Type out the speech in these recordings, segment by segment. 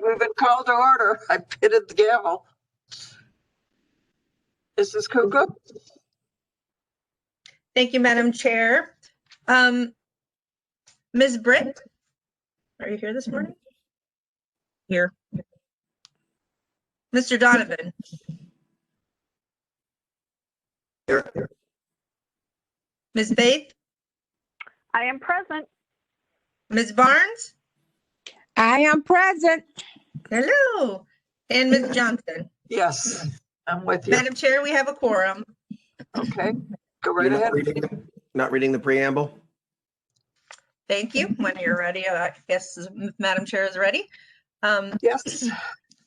We've been called to order. I pitted the gavel. Mrs. Kukla? Thank you, Madam Chair. Ms. Britt, are you here this morning? Here. Mr. Donovan? Here. Ms. Faith? I am present. Ms. Barnes? I am present. Hello. And Ms. Johnson? Yes, I'm with you. Madam Chair, we have a quorum. Okay, go right You're ahead. not reading the preamble? Thank you. When you're ready, I guess Madam Chair is ready. Yes,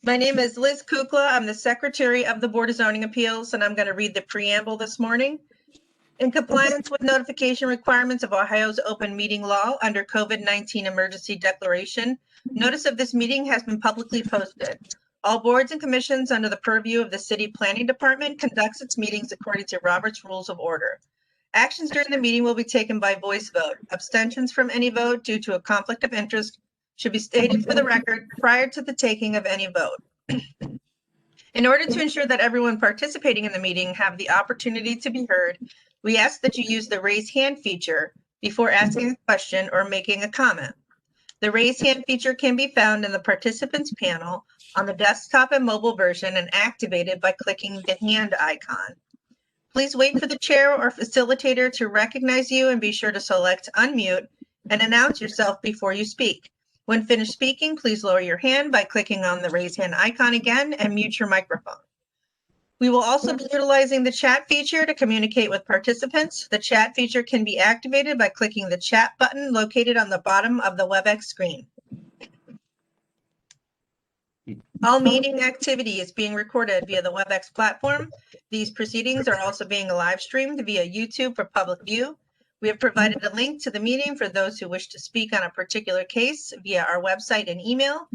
My name is Liz Kukla. I'm the Secretary of the Board of Zoning Appeals, and I'm going to read the preamble this morning. In compliance with notification requirements of Ohio's open meeting law under COVID-19 emergency declaration, notice of this meeting has been publicly posted. All boards and commissions under the purview of the City Planning Department conducts its meetings according to Robert's Rules of Order. Actions during the meeting will be taken by voice vote. Abstentions from any vote due to a conflict of interest should be stated for the record prior to the taking of any vote. In order to ensure that everyone participating in the meeting have the opportunity to be heard, we ask that you use the raise hand feature before asking a question or making a comment. The raise hand feature can be found in the participants panel on the desktop and mobile version and activated by clicking the hand icon. Please wait for the chair or facilitator to recognize you and be sure to select unmute and announce yourself before you speak. When finished speaking, please lower your hand by clicking on the raise hand icon again and mute your microphone. We will also be utilizing the chat feature to communicate with participants. The chat feature can be activated by clicking the chat button located on the bottom of the WebEx screen. All meeting activity is being recorded via the WebEx platform. These proceedings are also being live streamed via YouTube for public view. We have provided a link to the meeting for those who wish to speak on a particular case via our website and email.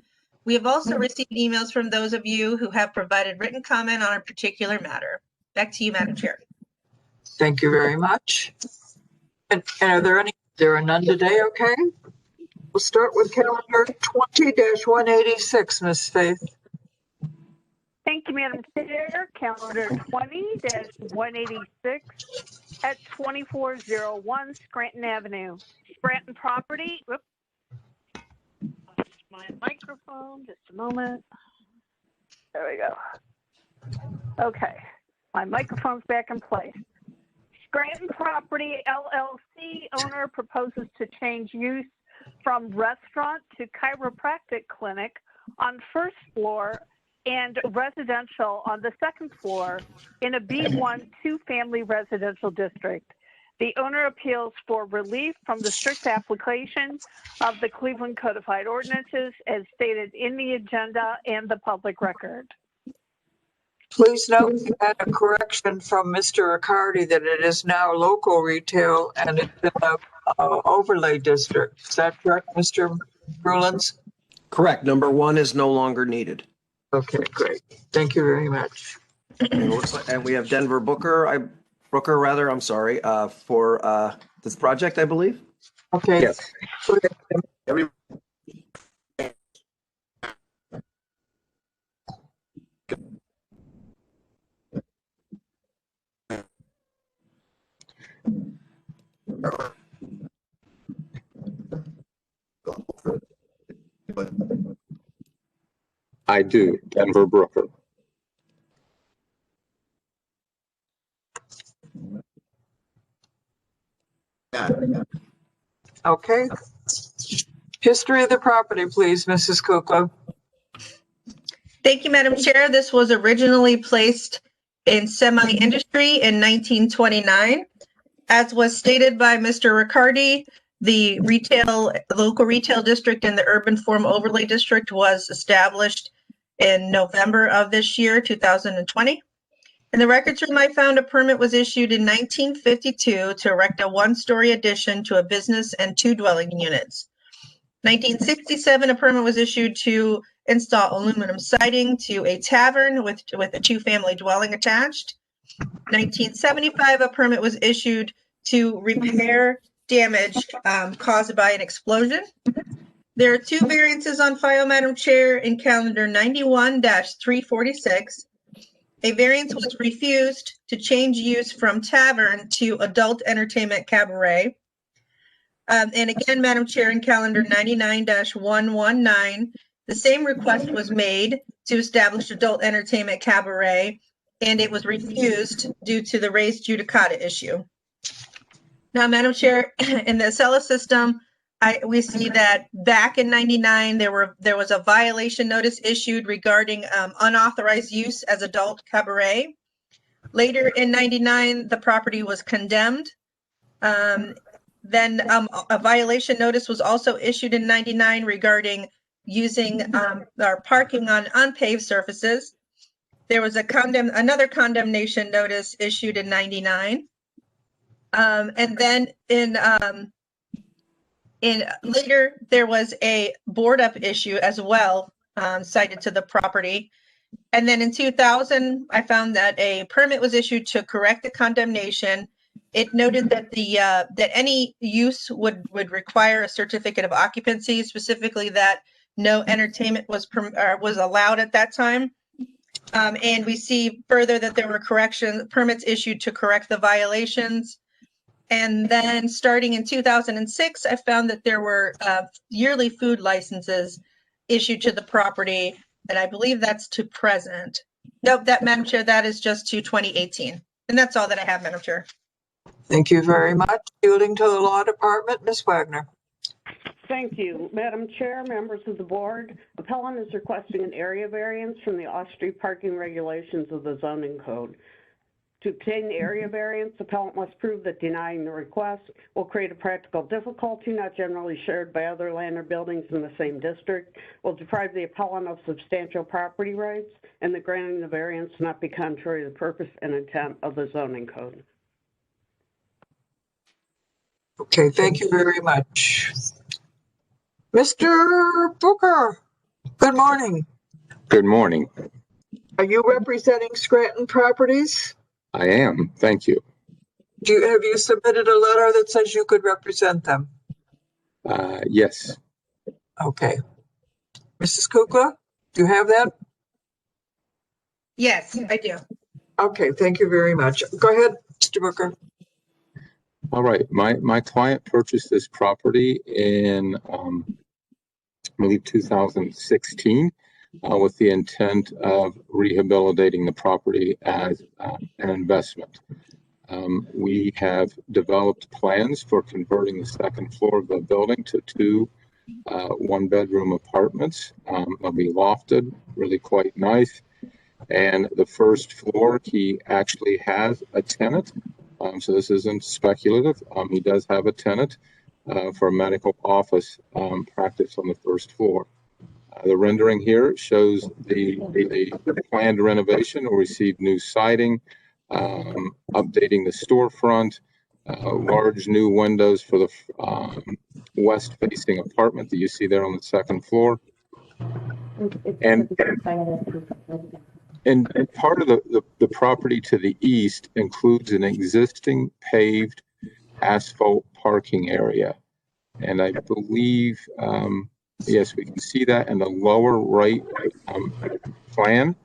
We have also received emails from those of you who have provided written comment on a particular matter. Back to you, Madam Chair. thank you very much. And are there any? There are none today, okay? We'll start with calendar 20-186, Ms. Faith. Thank you, Madam Chair. Calendar 20-186 at 2401 Scranton Avenue. Scranton property. Whoops. My microphone, just a moment. There we go. Okay, my microphone's back in place. Scranton Property LLC owner proposes to change use from restaurant to chiropractic clinic on first floor and residential on the second floor in a B1 two-family residential district. The owner appeals for relief from the strict application of the Cleveland Codified Ordinances as stated in the agenda and the public record. Please note you had a correction from Mr. Riccardi that it is now local retail and it's in a overlay district. Is that correct, Mr. Brulins? Correct. Number 1 is no longer needed. Okay, great. Thank you very much. And we have Denver Booker, for this project, I believe. Okay. Yes. I do, Denver Brooker. Okay. History of the property, please, Mrs. Kukla. Thank you, Madam Chair. This was originally placed in semi-industry in 1929. As was stated by Mr. Riccardi, the local retail district in the urban form overlay district was established in November of this year, 2020. In the records room, I found a permit was issued in 1952 to erect a one-story addition to a business and 2 dwelling units. 1967, a permit was issued to install aluminum siding to a tavern with a 2-family dwelling attached. 1975, a permit was issued to repair damage caused by an explosion. There are two variances on file, Madam Chair, in calendar 91-346. A variance was refused to change use from tavern to adult entertainment cabaret. And again, Madam Chair, in calendar 99-119, the same request was made to establish adult entertainment cabaret, and it was refused due to the res judicata issue. Now, Madam Chair, in the Acela system, we see that back in 99, there was a violation notice issued regarding unauthorized use as adult cabaret. Later in 99, the property was condemned. Then a violation notice was also issued in 99 regarding using our parking on unpaved surfaces. There was another condemnation notice issued in 99. And then in later, there was a board up issue as well, cited to the property. And then in 2000, I found that a permit was issued to correct the condemnation. It noted that that any use would require a certificate of occupancy, specifically that no entertainment was allowed at that time. And we see further that there were permits issued to correct the violations. And then starting in 2006, I found that there were yearly food licenses issued to the property, and I believe that's to present. Nope, Madam Chair, that is just to 2018. And that's all that I have, Madam Chair. Thank you very much. Yielding to the Law Department, Ms. Wagner. Thank you. Madam Chair, members of the board, appellant is requesting an area variance from the off-street parking regulations of the zoning code. To obtain the area variance, appellant must prove that denying the request will create a practical difficulty not generally shared by other land or buildings in the same district, will deprive the appellant of substantial property rights, and the granting the variance not be contrary to the purpose and intent of the zoning code. Okay, thank you very much. Mr. Booker, good morning. Good morning. Are you representing Scranton Properties? I am. Thank you. Have you submitted a letter that says you could represent them? Yes. Okay. Mrs. Kukla, do you have that? Yes, I do. Okay, thank you very much. Go ahead, Mr. Booker. All right. My client purchased this property in, I believe, 2016 with the intent of rehabilitating the property as an investment. We have developed plans for converting the second floor of the building to two one-bedroom apartments. They'll be lofted, really quite nice. And the first floor, he actually has a tenant. So this isn't speculative. He does have a tenant for a medical office practice on the first floor. The rendering here shows the planned renovation will receive new siding, updating the storefront, large new windows for the west-facing apartment that you see there on the second floor. And part of the property to the east includes an existing paved asphalt parking area. And I believe, yes, we can see that in the lower right plan.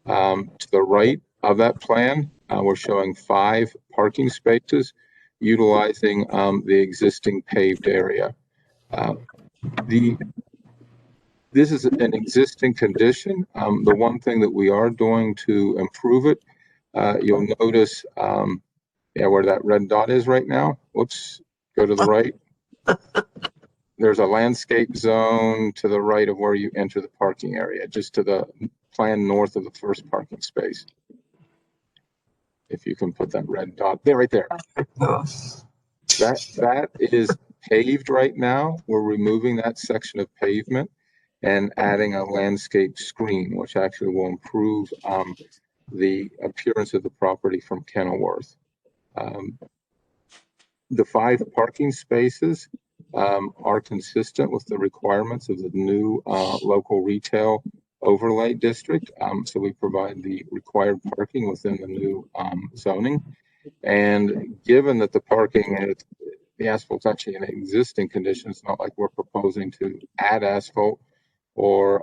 To the right of that plan, we're showing 5 parking spaces utilizing the existing paved area. This is an existing condition. The one thing that we are doing to improve it, you'll notice where that red dot is right now. Whoops, go to the right. There's a landscape zone to the right of where you enter the parking area, just to the plan north of the first parking space. If you can put that red dot there, right there. That is paved right now. We're removing that section of pavement and adding a landscape screen, which actually will improve the appearance of the property from Kenilworth. The 5 parking spaces are consistent with the requirements of the new local retail overlay district. So we provide the required parking within the new zoning. And given that the parking the asphalt's actually in existing condition. It's not like we're proposing to add asphalt or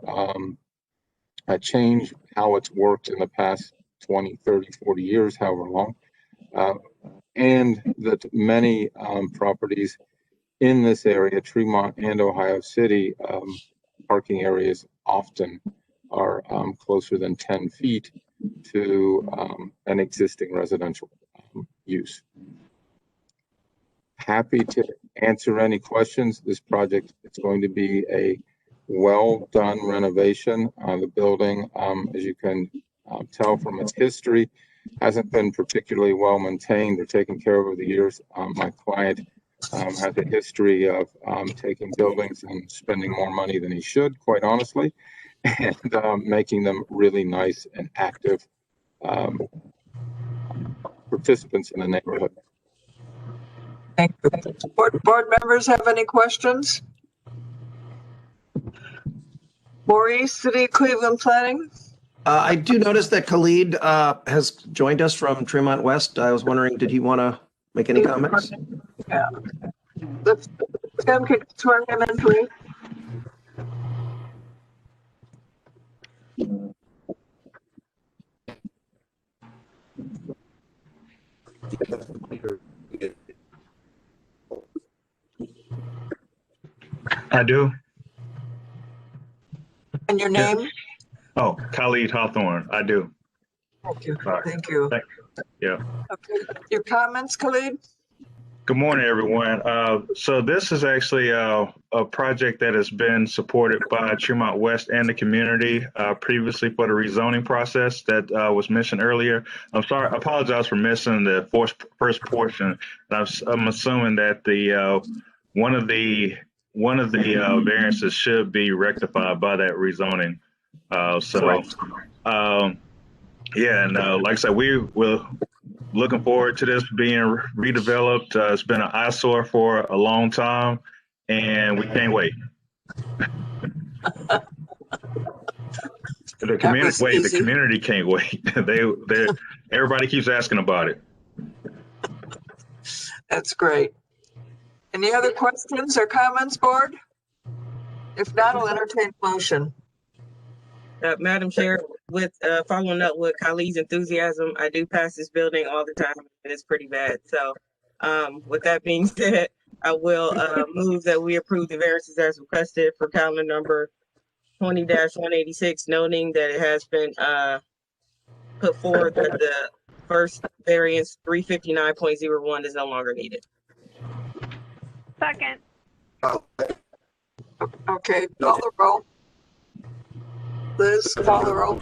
change how it's worked in the past 20, 30, 40 years, however long. And that many properties in this area, Tremont and Ohio City, parking areas often are closer than 10 feet to an existing residential use. Happy to answer any questions. This project is going to be a well done renovation. The building, as you can tell from its history, hasn't been particularly well maintained or taken care of over the years. My client has a history of taking buildings and spending more money than he should, quite honestly, and making them really nice and active participants in the neighborhood. Thank you. Board members have any questions? Maurice, City of Cleveland Planning? I do notice that Khalid has joined us from Tremont West. I was wondering, did he want to make any comments? Yeah. Tim, could you swear him in, please? I do. And your name? Oh, Khalid Hawthorne. I do. Thank you. All right. Thank you. Yeah. Okay. Your comments, Khalid? Good morning, everyone. So this is actually a project that has been supported by Tremont West and the community previously for the rezoning process that was mentioned earlier. I'm sorry, I apologize for missing the first portion. I'm assuming that the one of the variances should be rectified by that rezoning. Yeah, and like I said, we're looking forward to this being redeveloped. It's been an eyesore for a long time, and we can't wait. The community can't wait. Everybody keeps asking about it. That's great. Any other questions or comments, board? If not, I'll entertain a motion. Madam Chair, with following up with Khalid's enthusiasm, I do pass this building all the time, and it's pretty bad. So with that being said, I will move that we approve the variances as requested for calendar number 20-186, noting that it has been put forward that the first variance 359.01 is no longer needed. Second. Okay, call the roll. Liz, call the roll.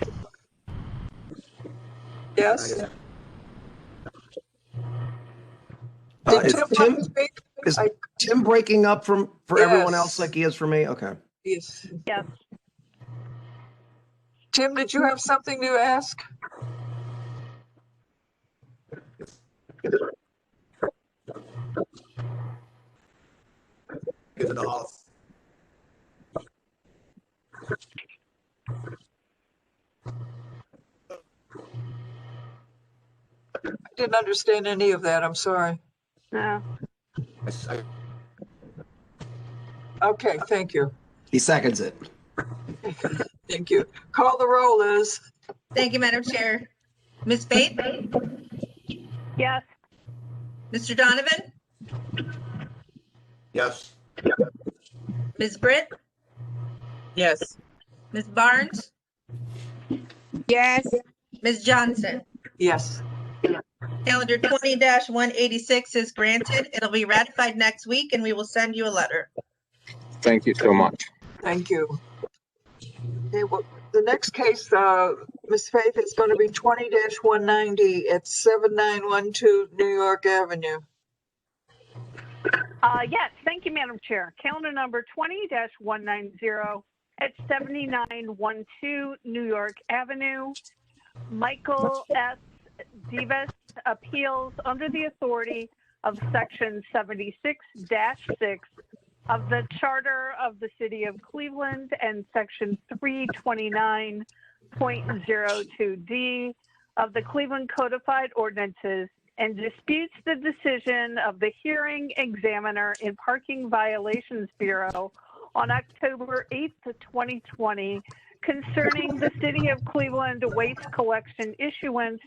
Yes? Is Tim breaking up for everyone Yes. else like he is for me? Okay. Yes. Yes. Tim, did you have something to ask? Get it off. I didn't understand any of that. I'm sorry. No. Okay, thank you. He seconds it. Thank you. Call the roll, Liz. Thank you, Madam Chair. Ms. Faith? Yes. Mr. Donovan? Yes. Ms. Britt? Yes. Ms. Barnes? Yes. Ms. Johnson? Yes. Calendar 20-186 is granted. It'll be ratified next week, and we will send you a letter. Thank you so much. Thank you. Okay, well, the next case, Ms. Faith, is going to be 20-190 at 7912 New York Avenue. Yes, thank you, Madam Chair. Calendar number 20-190 at 7912 New York Avenue. Michael S. Divas appeals under the authority of Section 76-6 of the Charter of the City of Cleveland and Section 329.02D of the Cleveland Codified Ordinances and disputes the decision of the hearing examiner in Parking Violations Bureau on October 8th, 2020, concerning the City of Cleveland waste collection issuance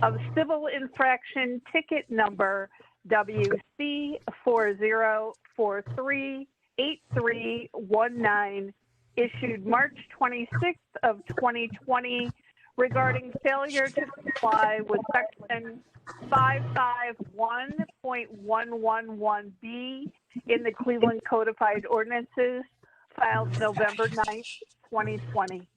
of civil infraction ticket number WC 40438319, issued March 26th of 2020, regarding failure to comply with section 551.111B in the Cleveland Codified Ordinances, filed November 9th, 2020.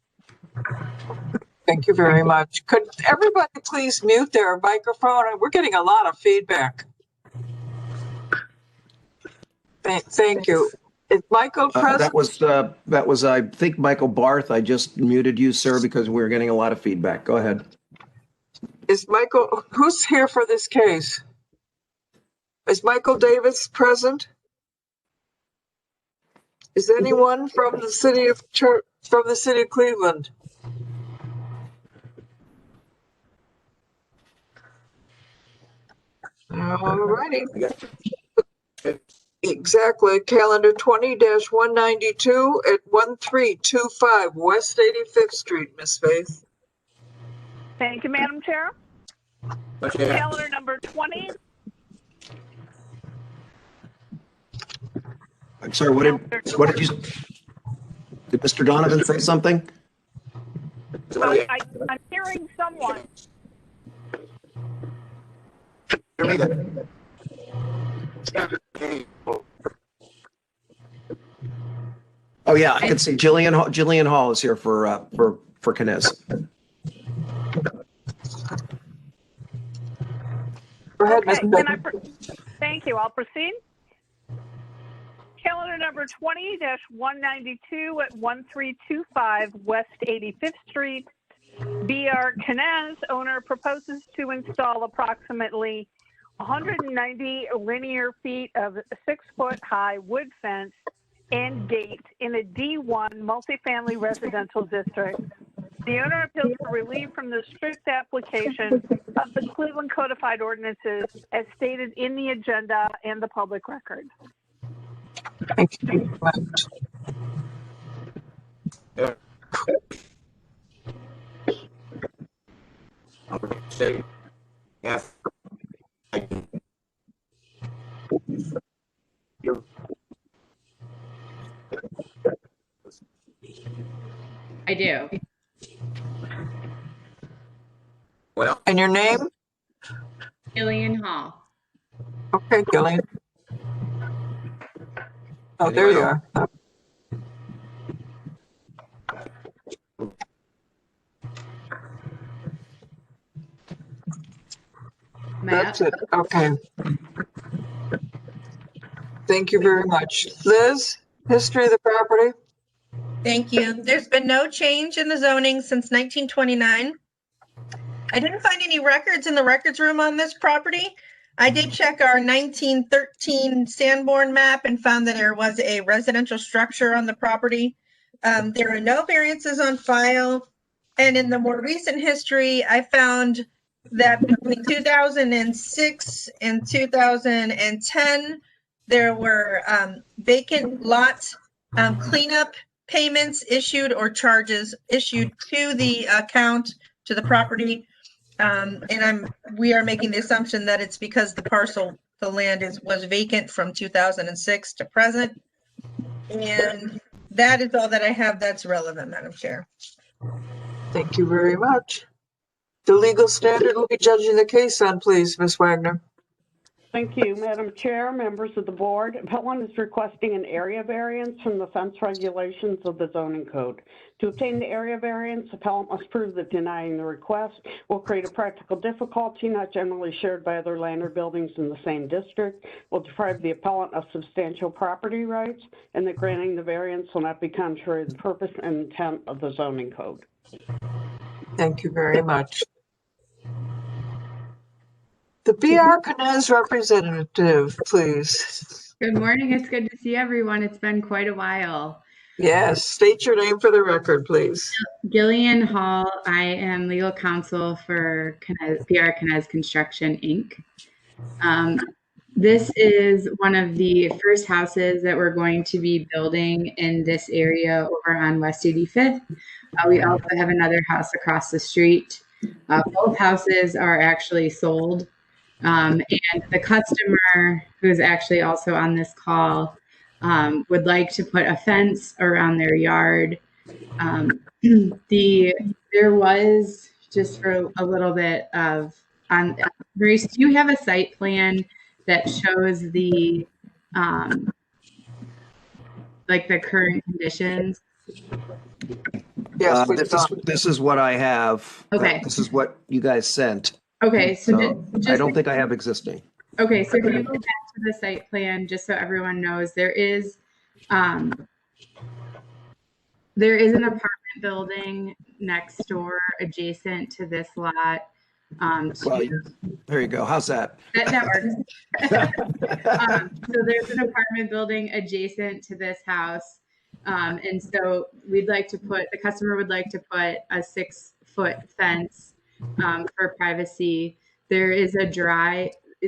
Thank you very much. Could everybody please mute their microphone? We're getting a lot of feedback. Thank you. Is Michael present? That was, I think, Michael Barth. I just muted you, sir, because we're getting a lot of feedback. Go ahead. Is Michael, who's here for this case? Is Michael Davis present? Is anyone from the city of Cleveland? All righty. Exactly. Calendar 20-192 at 1325 West 85th Street, Miss Faith. Thank you, Madam Chair. Calendar number 20. I'm sorry, what did you, did Mr. Donovan say something? I'm hearing someone. Oh yeah, I can see Jillian Hall is here for Knez. Go ahead, Ms. Okay, thank you. I'll proceed. Calendar number 20-192 at 1325 West 85th Street. B.R. Knez, owner, proposes to install approximately 190 linear feet of 6-foot high wood fence and gate in a D1 multifamily residential district. The owner appeals for relief from the strict application of the Cleveland Codified Ordinances as stated in the agenda and the public record. Thank you very much. Yes. I do. Well, And your name? Gillian Hall. Okay, Gillian. Oh, there you are. That's it. Okay. Thank you very much. Liz, history of the property? Thank you. There's been no change in the zoning since 1929. I didn't find any records in the records room on this property. I did check our 1913 Sanborn map and found that there was a residential structure on the property. There are no variances on file. And in the more recent history, I found that between 2006 and 2010, there were vacant lot cleanup payments issued or charges issued to the account, to the property. And we are making the assumption that it's because the land was vacant from 2006 to present. And that is all that I have that's relevant, Madam Chair. Thank you very much. The legal standard will be judging the case on, please, Ms. Wagner. Thank you, Madam Chair, members of the board. Appellant is requesting an area variance from the fence regulations of the zoning code. To obtain the area variance, appellant must prove that denying the request will create a practical difficulty not generally shared by other land or buildings in the same district, will deprive the appellant of substantial property rights, and that granting the variance will not be contrary to the purpose and intent of the zoning code. Thank you very much. The B.R. Knez representative, please. Good morning. It's good to see everyone. It's been quite a while. Yes, state your name for the record, please. Gillian Hall. I am legal counsel for PR Knez Construction, Inc. This is one of the first houses that we're going to be building in this area over on West 85th. We also have another house across the street. Both houses are actually sold. And the customer, who's actually also on this call, would like to put a fence around their yard. There was, just for a little bit of, Maurice, do you have a site plan that shows the, like the current conditions? Yes, we This is what I have. Okay. This is what you guys sent. Okay, so I don't think I have existing. Okay, so if you go back to the site plan, just so everyone knows, there is an apartment building next door adjacent to this lot. Well, there you go. How's that? That works. So there's an apartment building adjacent to this house. And so the customer would like to put a 6-foot fence for privacy. There is a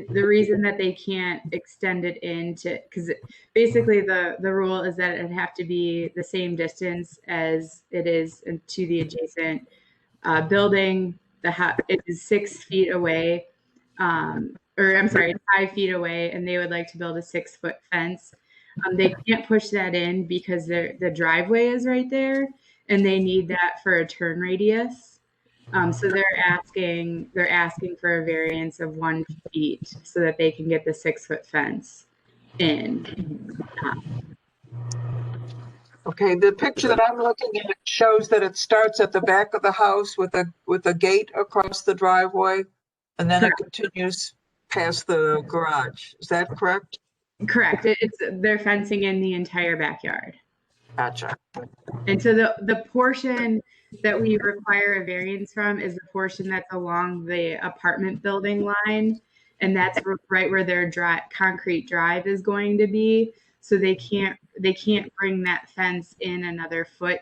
the reason that they can't extend it because basically the rule is that it'd have to be the same distance as it is to the adjacent building. It is 6 feet away, or I'm sorry, 5 feet away, and they would like to build a 6-foot fence. They can't push that in because the driveway is right there, and they need that for a turn radius. So they're asking for a variance of 1 feet so that they can get the 6-foot fence in. Okay, the picture that I'm looking at shows that it starts at the back of the house with a gate across the driveway, and then it continues past the garage. Is that correct? Correct. They're fencing in the entire backyard. Gotcha. And so the portion that we require a variance from is the portion that's along the apartment building line, and that's right where their concrete drive is going to be. So they can't bring that fence in another foot,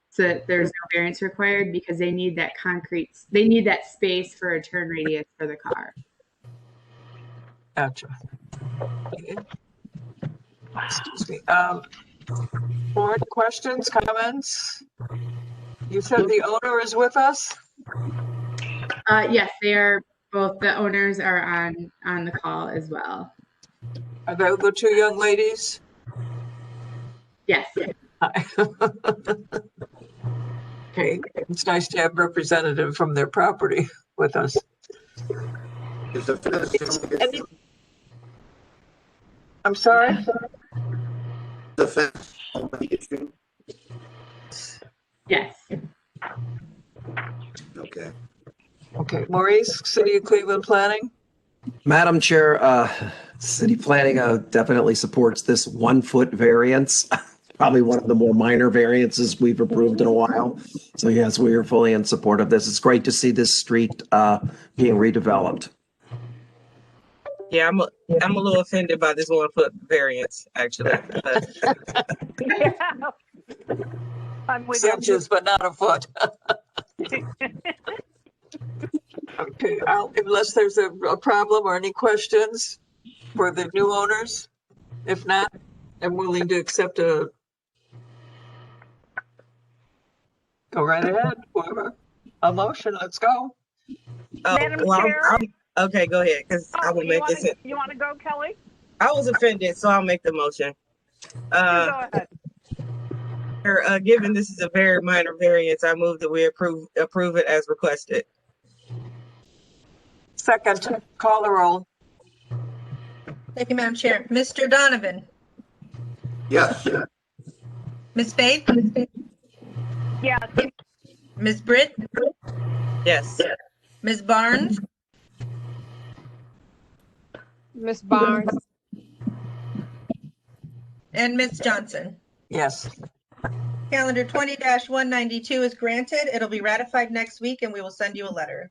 so that there's no variance required, because they need that space for a turn radius for the car. Gotcha. Okay. Excuse me. Board questions, comments? You said the owner is with us? Yes, they are. Both the owners are on the call as well. Are they the two young ladies? Yes. Hi. Okay, it's nice to have representative from their property with us. I'm sorry? The fence. Yes. Okay. Okay, Maurice, City of Cleveland Planning? Madam Chair, City Planning definitely supports this 1-foot variance. Probably one of the more minor variances we've approved in a while. So yes, we are fully in support of this. It's great to see this street being redeveloped. Yeah, I'm a little offended by this 1-foot variance, actually. Yeah. I'm with Inches, but not a foot. you. Okay, unless there's a problem or any questions for the new owners. If not, I'm willing to accept go right ahead, whoever. A motion, let's go. Madam well, Chair? Okay, go ahead, because I will make this. You want to go, Kelly? I was offended, so I'll make the motion. Go ahead. Given this is a very minor variance, I move that we approve it as requested. Second, call the roll. Thank you, Madam Chair. Mr. Donovan, Yes. Ms. Faith, Yes. Ms. Britt, Yes. Ms. Barnes, Ms. Barnes, and Ms. Johnson. Yes. Calendar 20-192 is granted. It'll be ratified next week, and we will send you a letter.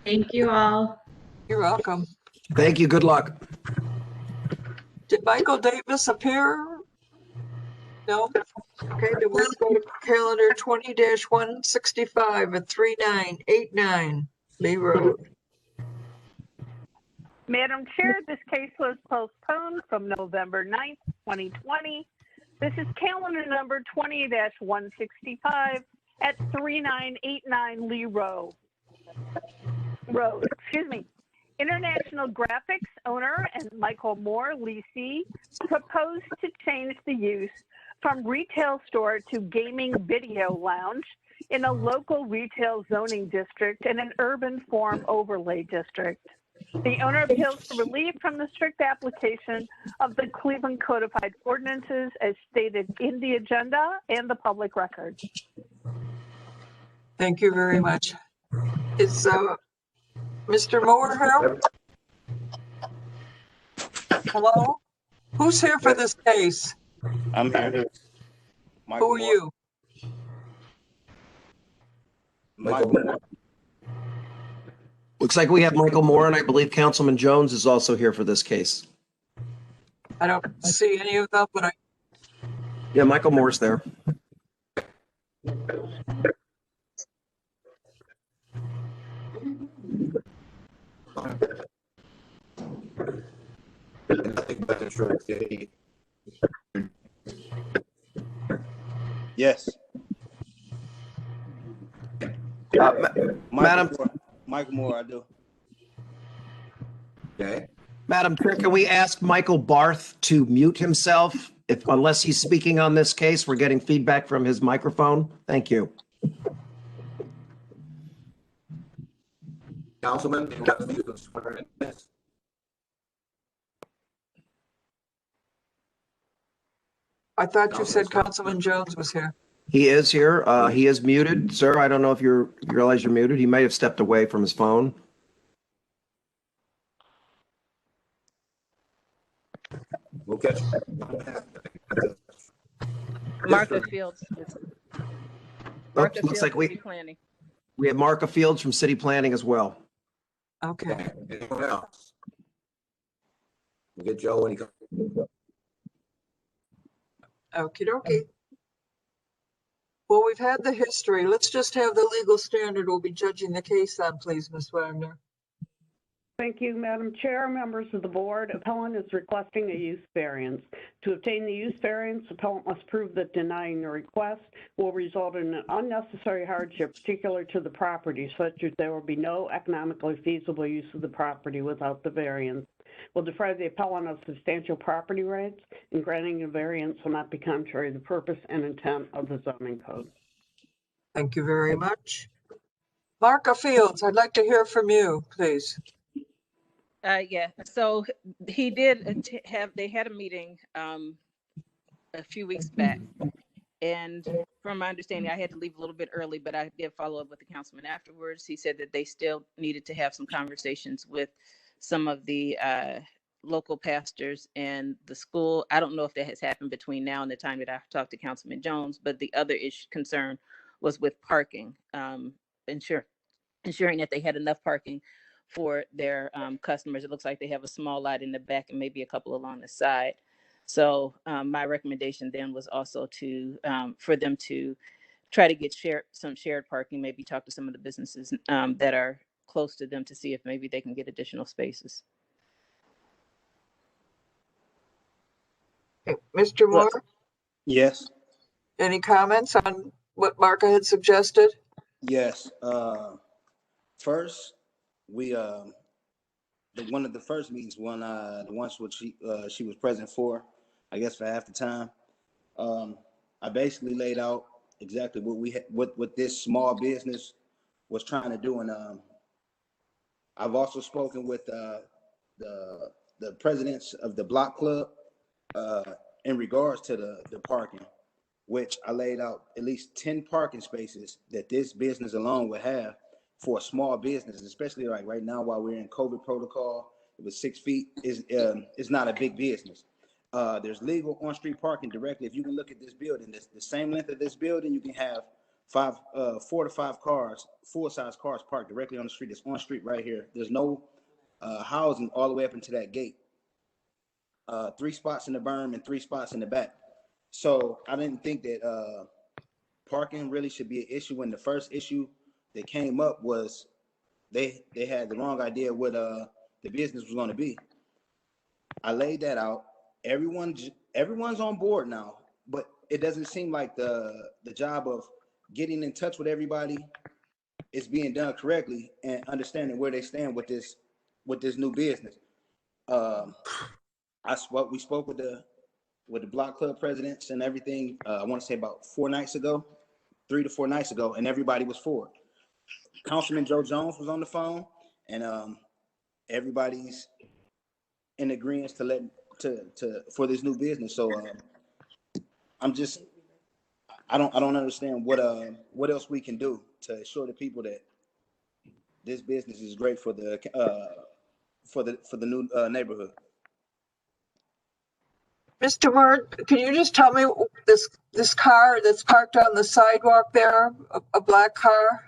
Thank you all. You're welcome. Thank you. Good luck. Did Michael Davis appear? No? Okay, then we'll go to calendar 20-165 at 3989 Lee Road. Madam Chair, this case was postponed from November 9th, 2020. This is calendar number 20-165 at 3989 Lee Road. Excuse me. International Graphics owner and Michael Moore, leasee, proposed to change the use from retail store to gaming video lounge in a local retail zoning district and an urban form overlay district. The owner appeals for relief from the strict application of the Cleveland Codified Ordinances as stated in the agenda and the public record. Thank you very much. Is Mr. Moore here? Hello? Who's here for this case? I'm here. Who are you? Michael Moore. Looks like we have Michael Moore, and I believe Councilman Jones is also here for this case. I don't see any of them, but Yeah, Michael Moore's there. Yes. Michael Moore, I do. Okay. Madam Chair, can we ask Michael Barth to mute himself unless he's speaking on this case? We're getting feedback from his microphone. Thank you. Councilman, I thought you said Councilman Jones was here. He is here. He is muted. Sir, I don't know if you realize you're muted. He may have stepped away from his phone. we'll catch Martha Fields. Martha Looks Fields, like City Planning. we have Marka Fields from City Planning as well. Okay. Anyone else? We'll get Joe when he comes. Okie dokie. Well, we've had the history. Let's just have the legal standard we'll be judging the case on, please, Ms. Wagner. Thank you, Madam Chair, members of the board. Appellant is requesting a use variance. To obtain the use variance, appellant must prove that denying the request will result in an unnecessary hardship particular to the property, such that there will be no economically feasible use of the property without the variance. Will deprive the appellant of substantial property rights, and granting a variance will not be contrary to the purpose and intent of the zoning code. Thank you very much. Marka Fields, I'd like to hear from you, please. Yeah, so he did they had a meeting a few weeks back. And from my understanding, I had to leave a little bit early, but I did follow up with the councilman afterwards. He said that they still needed to have some conversations with some of the local pastors and the school. I don't know if that has happened between now and the time that I talked to Councilman Jones, but the other concern was with parking, ensuring that they had enough parking for their customers. It looks like they have a small lot in the back and maybe a couple along the side. So my recommendation then was also to for them to try to get some shared parking, maybe talk to some of the businesses that are close to them to see if maybe they can get additional spaces. Okay. Mr. Moore, Yes. any comments on what Marka had suggested? Yes. First, we one of the first meetings, the ones which she was present for, I guess for half the time. I basically laid out exactly what this small business was trying to do, and I've also spoken with the presidents of the block club in regards to the parking, which I laid out at least 10 parking spaces that this business alone would have for a small business, especially like right now while we're in COVID protocol. It was 6 feet. It's not a big business. There's legal on-street parking directly. If you can look at this building, the same length of this building, you can have 4 to 5 cars, full-size cars parked directly on the street. It's on street right here. There's no housing all the way up into that gate. 3 spots in the berm and 3 spots in the back. So I didn't think that parking really should be an issue. When the first issue that came up was they had the wrong idea what the business was going to be. I laid that out. Everyone's on board now, but it doesn't seem like the job of getting in touch with everybody is being done correctly and understanding where they stand with this new business. We spoke with the block club presidents and everything. I want to say about 3 to 4 nights ago, and everybody was for it. Councilman Joe Jones was on the phone, and everybody's in agreement for this new business. So I don't understand what else we can do to assure the people that this business is great for the new neighborhood. Mr. Martin, can you just tell me this car that's parked on the sidewalk there, a black car?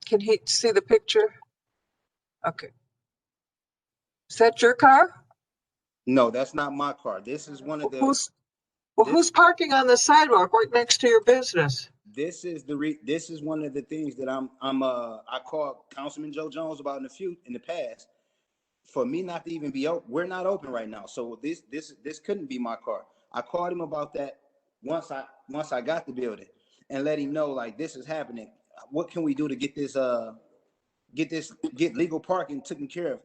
Can he see the picture? Okay. Is that your car? No, that's not my car. This is one of the. Who's parking on the sidewalk right next to your business? This is one of the things that I called Councilman Joe Jones about in the past. For me not to even be open, we're not open right now. So this couldn't be my car. I called him about that once I got the building and let him know like this is happening. What can we do to get legal parking taken care of?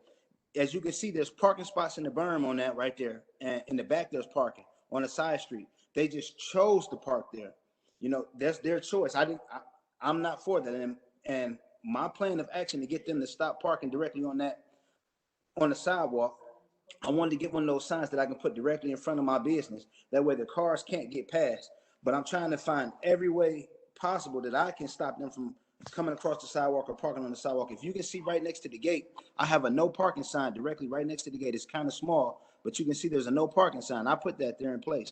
As you can see, there's parking spots in the berm on that right there, and in the back there's parking on a side street. They just chose to park there. You know, that's their choice. I'm not for that, and my plan of action to get them to stop parking directly on the sidewalk. I wanted to get one of those signs that I can put directly in front of my business. That way the cars can't get past. But I'm trying to find every way possible that I can stop them from coming across the sidewalk or parking on the sidewalk. If you can see right next to the gate, I have a no parking sign directly right next to the gate. It's kind of small, but you can see there's a no parking sign. I put that there in place.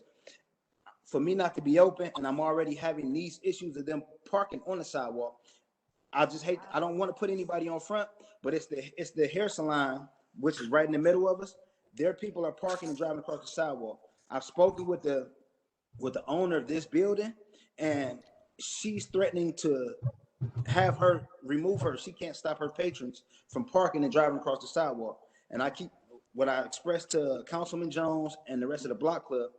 For me not to be open, and I'm already having these issues of them parking on the sidewalk, I don't want to put anybody on front, but it's the hair salon, which is right in the middle of us. Their people are parking and driving across the sidewalk. I've spoken with the owner of this building, and she's threatening to have her remove her. She can't stop her patrons from parking and driving across the sidewalk. And what I expressed to Councilman Jones and the rest of the block club,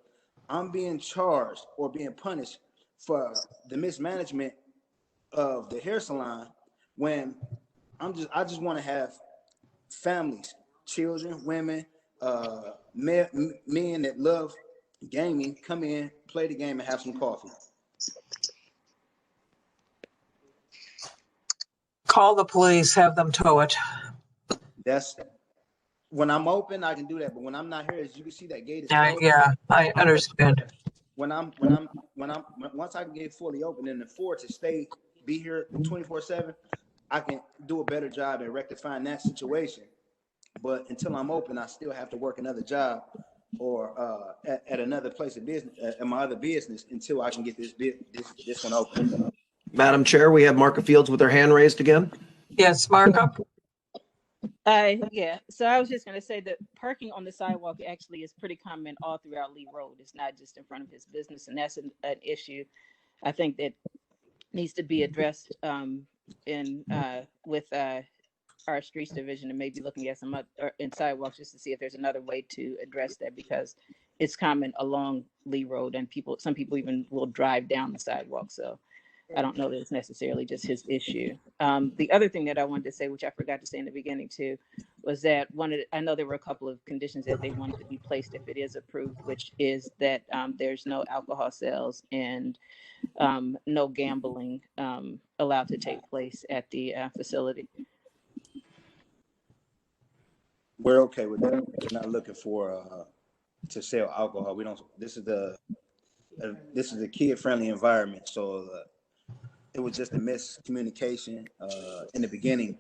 I'm being charged or being punished for the mismanagement of the hair salon when I just want to have families, children, women, men that love gaming come in, play the game, and have some coffee. Call the police, have them tow it. That's when I'm open, I can do that. But when I'm not here, as you can see, that gate is closed. Yeah, I understand. Once I can get fully open and afford to be here 24/7, I can do a better job at rectifying that situation. But until I'm open, I still have to work another job or at another place of business, at my other business, until I can get this one open. Madam Chair, we have Marka Fields with her hand raised again. Yes, Marka. Yeah. So I was just going to say that parking on the sidewalk actually is pretty common all throughout Lee Road. It's not just in front of his business, and that's an issue I think that needs to be addressed with our streets division, and maybe looking at some in sidewalks just to see if there's another way to address that, because it's common along Lee Road, and some people even will drive down the sidewalk. So I don't know that it's necessarily just his issue. The other thing that I wanted to say, which I forgot to say in the beginning too, was that I know there were a couple of conditions that they wanted to be placed if it is approved, which is that there's no alcohol sales and no gambling allowed to take place at the facility. We're okay with that. We're not looking for to sell alcohol. We don't. This is a kid-friendly environment, so it was just a miscommunication in the beginning.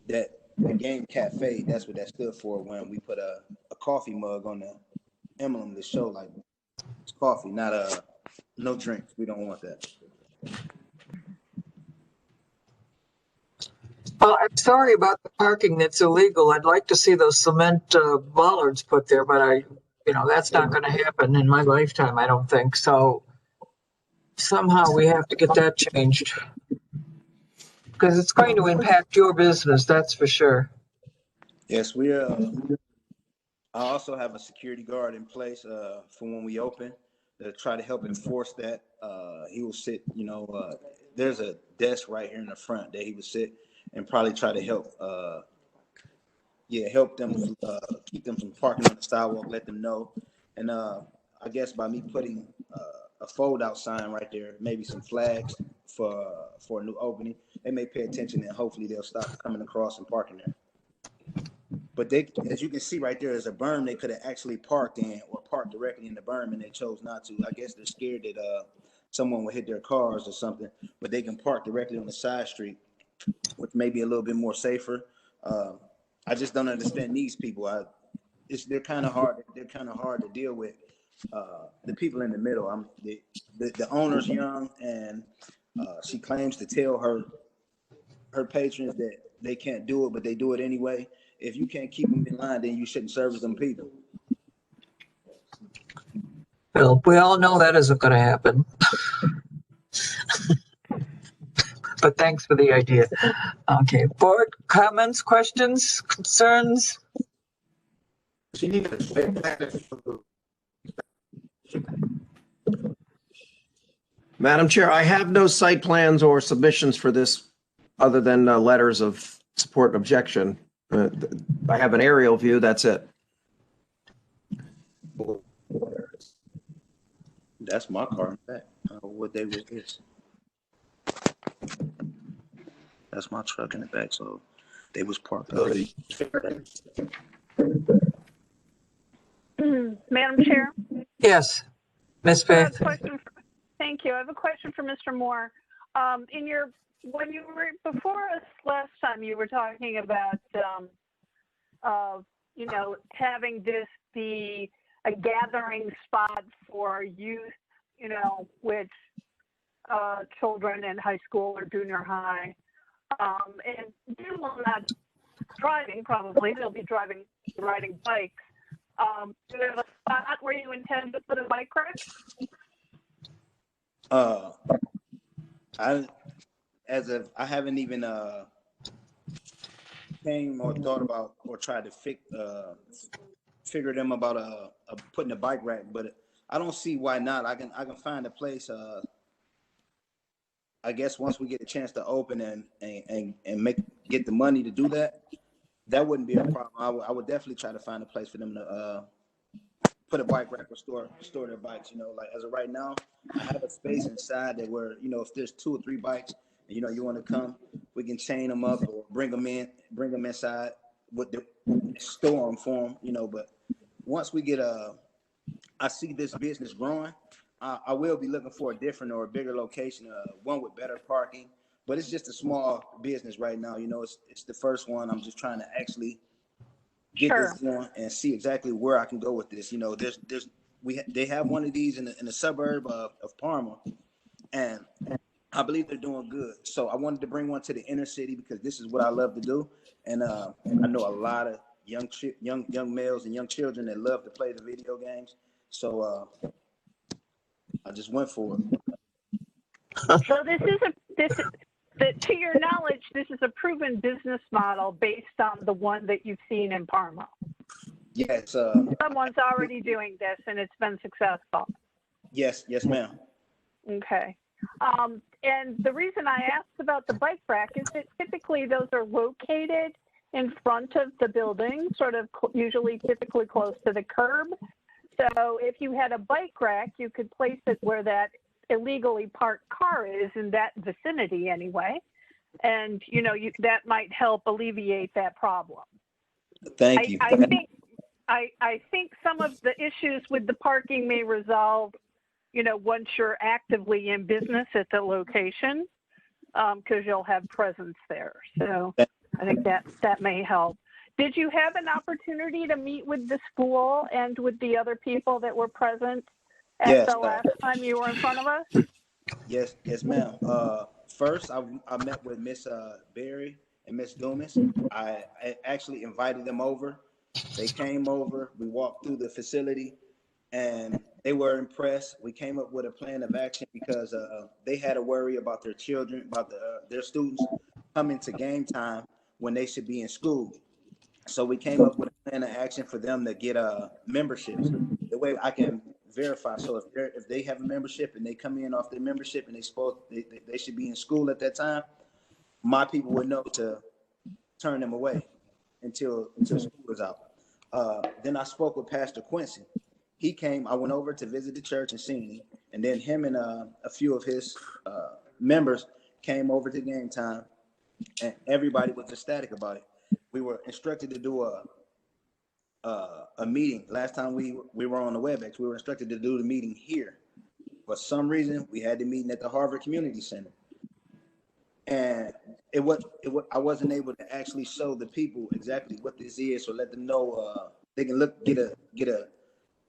That the Game Cafe, that's what that stood for when we put a coffee mug on the emblem to show like it's coffee, not no drinks. We don't want that. Well, I'm sorry about the parking that's illegal. I'd like to see those cement bollards put there, but that's not going to happen in my lifetime, I don't think. So somehow we have to get that changed because it's going to impact your business, that's for sure. Yes, I also have a security guard in place for when we open to try to help enforce that. He will sit, there's a desk right here in the front that he would sit and probably try to help them keep them from parking on the sidewalk, let them know. And I guess by me putting a fold out sign right there, maybe some flags for a new opening, they may pay attention and hopefully they'll stop coming across and parking there. But as you can see right there, there's a berm they could have actually parked in or parked directly in the berm, and they chose not to. I guess they're scared that someone will hit their cars or something, but they can park directly on the side street, which may be a little bit more safer. I just don't understand these people. They're kind of hard. They're kind of hard to deal with. The people in the middle. The owner's young, and she claims to tell her patrons that they can't do it, but they do it anyway. If you can't keep them in line, then you shouldn't service them people. Well, we all know that isn't going to happen. But thanks for the idea. Okay, board comments, questions, concerns? Madam Chair, I have no site plans or submissions for this other than letters of support and objection. I have an aerial view, that's it. That's my car in fact. What they was this? That's my truck in the back, so they was parked. Madam Chair? Yes, Ms. Faith. Thank you. I have a question for Mr. Moore. When you were before us last time, you were talking about, having this be a gathering spot for youth, with children in high school or junior high. And they will not driving, probably. They'll be riding bikes. Do you have a spot where you intend to put a bike rack? I haven't even came or thought about or tried to figure them about putting a bike rack, but I don't see why not. I can find a place. I guess once we get a chance to open and get the money to do that, that wouldn't be a problem. I would definitely try to find a place for them to put a bike rack or store their bikes. Like as of right now, I have a space inside that where if there's 2 or 3 bikes, and you want to come, we can chain them up or bring them inside with the store them for them. But once we get I see this business growing, I will be looking for a different or a bigger location, one with better parking. But it's just a small business right now. It's the first one. I'm just trying to actually get this going and see exactly where I can go with this. They have one of these in the suburb of Parma, and I believe they're doing good. So I wanted to bring one to the inner city because this is what I love to do, and I know a lot of young males and young children that love to play the video games. So I just went for it. So to your knowledge, this is a proven business model based on the one that you've seen in Parma. Yes. Someone's already doing this and it's been successful. Yes, ma'am. Okay. And the reason I asked about the bike rack is that typically those are located in front of the building, sort of typically close to the curb. So if you had a bike rack, you could place it where that illegally parked car is, in that vicinity anyway. And, that might help alleviate that problem. Thank you. I think some of the issues with the parking may resolve, once you're actively in business at the location, because you'll have presence there. So I think that may help. Did you have an opportunity to meet with the school and with the other people that were present at the last time you were in front of us? Yes, ma'am. First, I met with Miss Berry and Miss Dumas. I actually invited them over. They came over. We walked through the facility, and they were impressed. We came up with a plan of action because they had a worry about their children, about their students coming to game time when they should be in school. So we came up with a plan of action for them to get memberships. The way I can verify. So if they have a membership and they come in off their membership and they should be in school at that time, my people would know to turn them away until school is out. Then I spoke with Pastor Quincy. He came. I went over to visit the church and seen him, and then him and a few of his members came over to game time, and everybody was ecstatic about it. We were instructed to do a meeting. Last time we were on the WebEx, we were instructed to do the meeting here. For some reason, we had the meeting at the Harvard Community Center, and I wasn't able to actually show the people exactly what this is, or let them know they can get a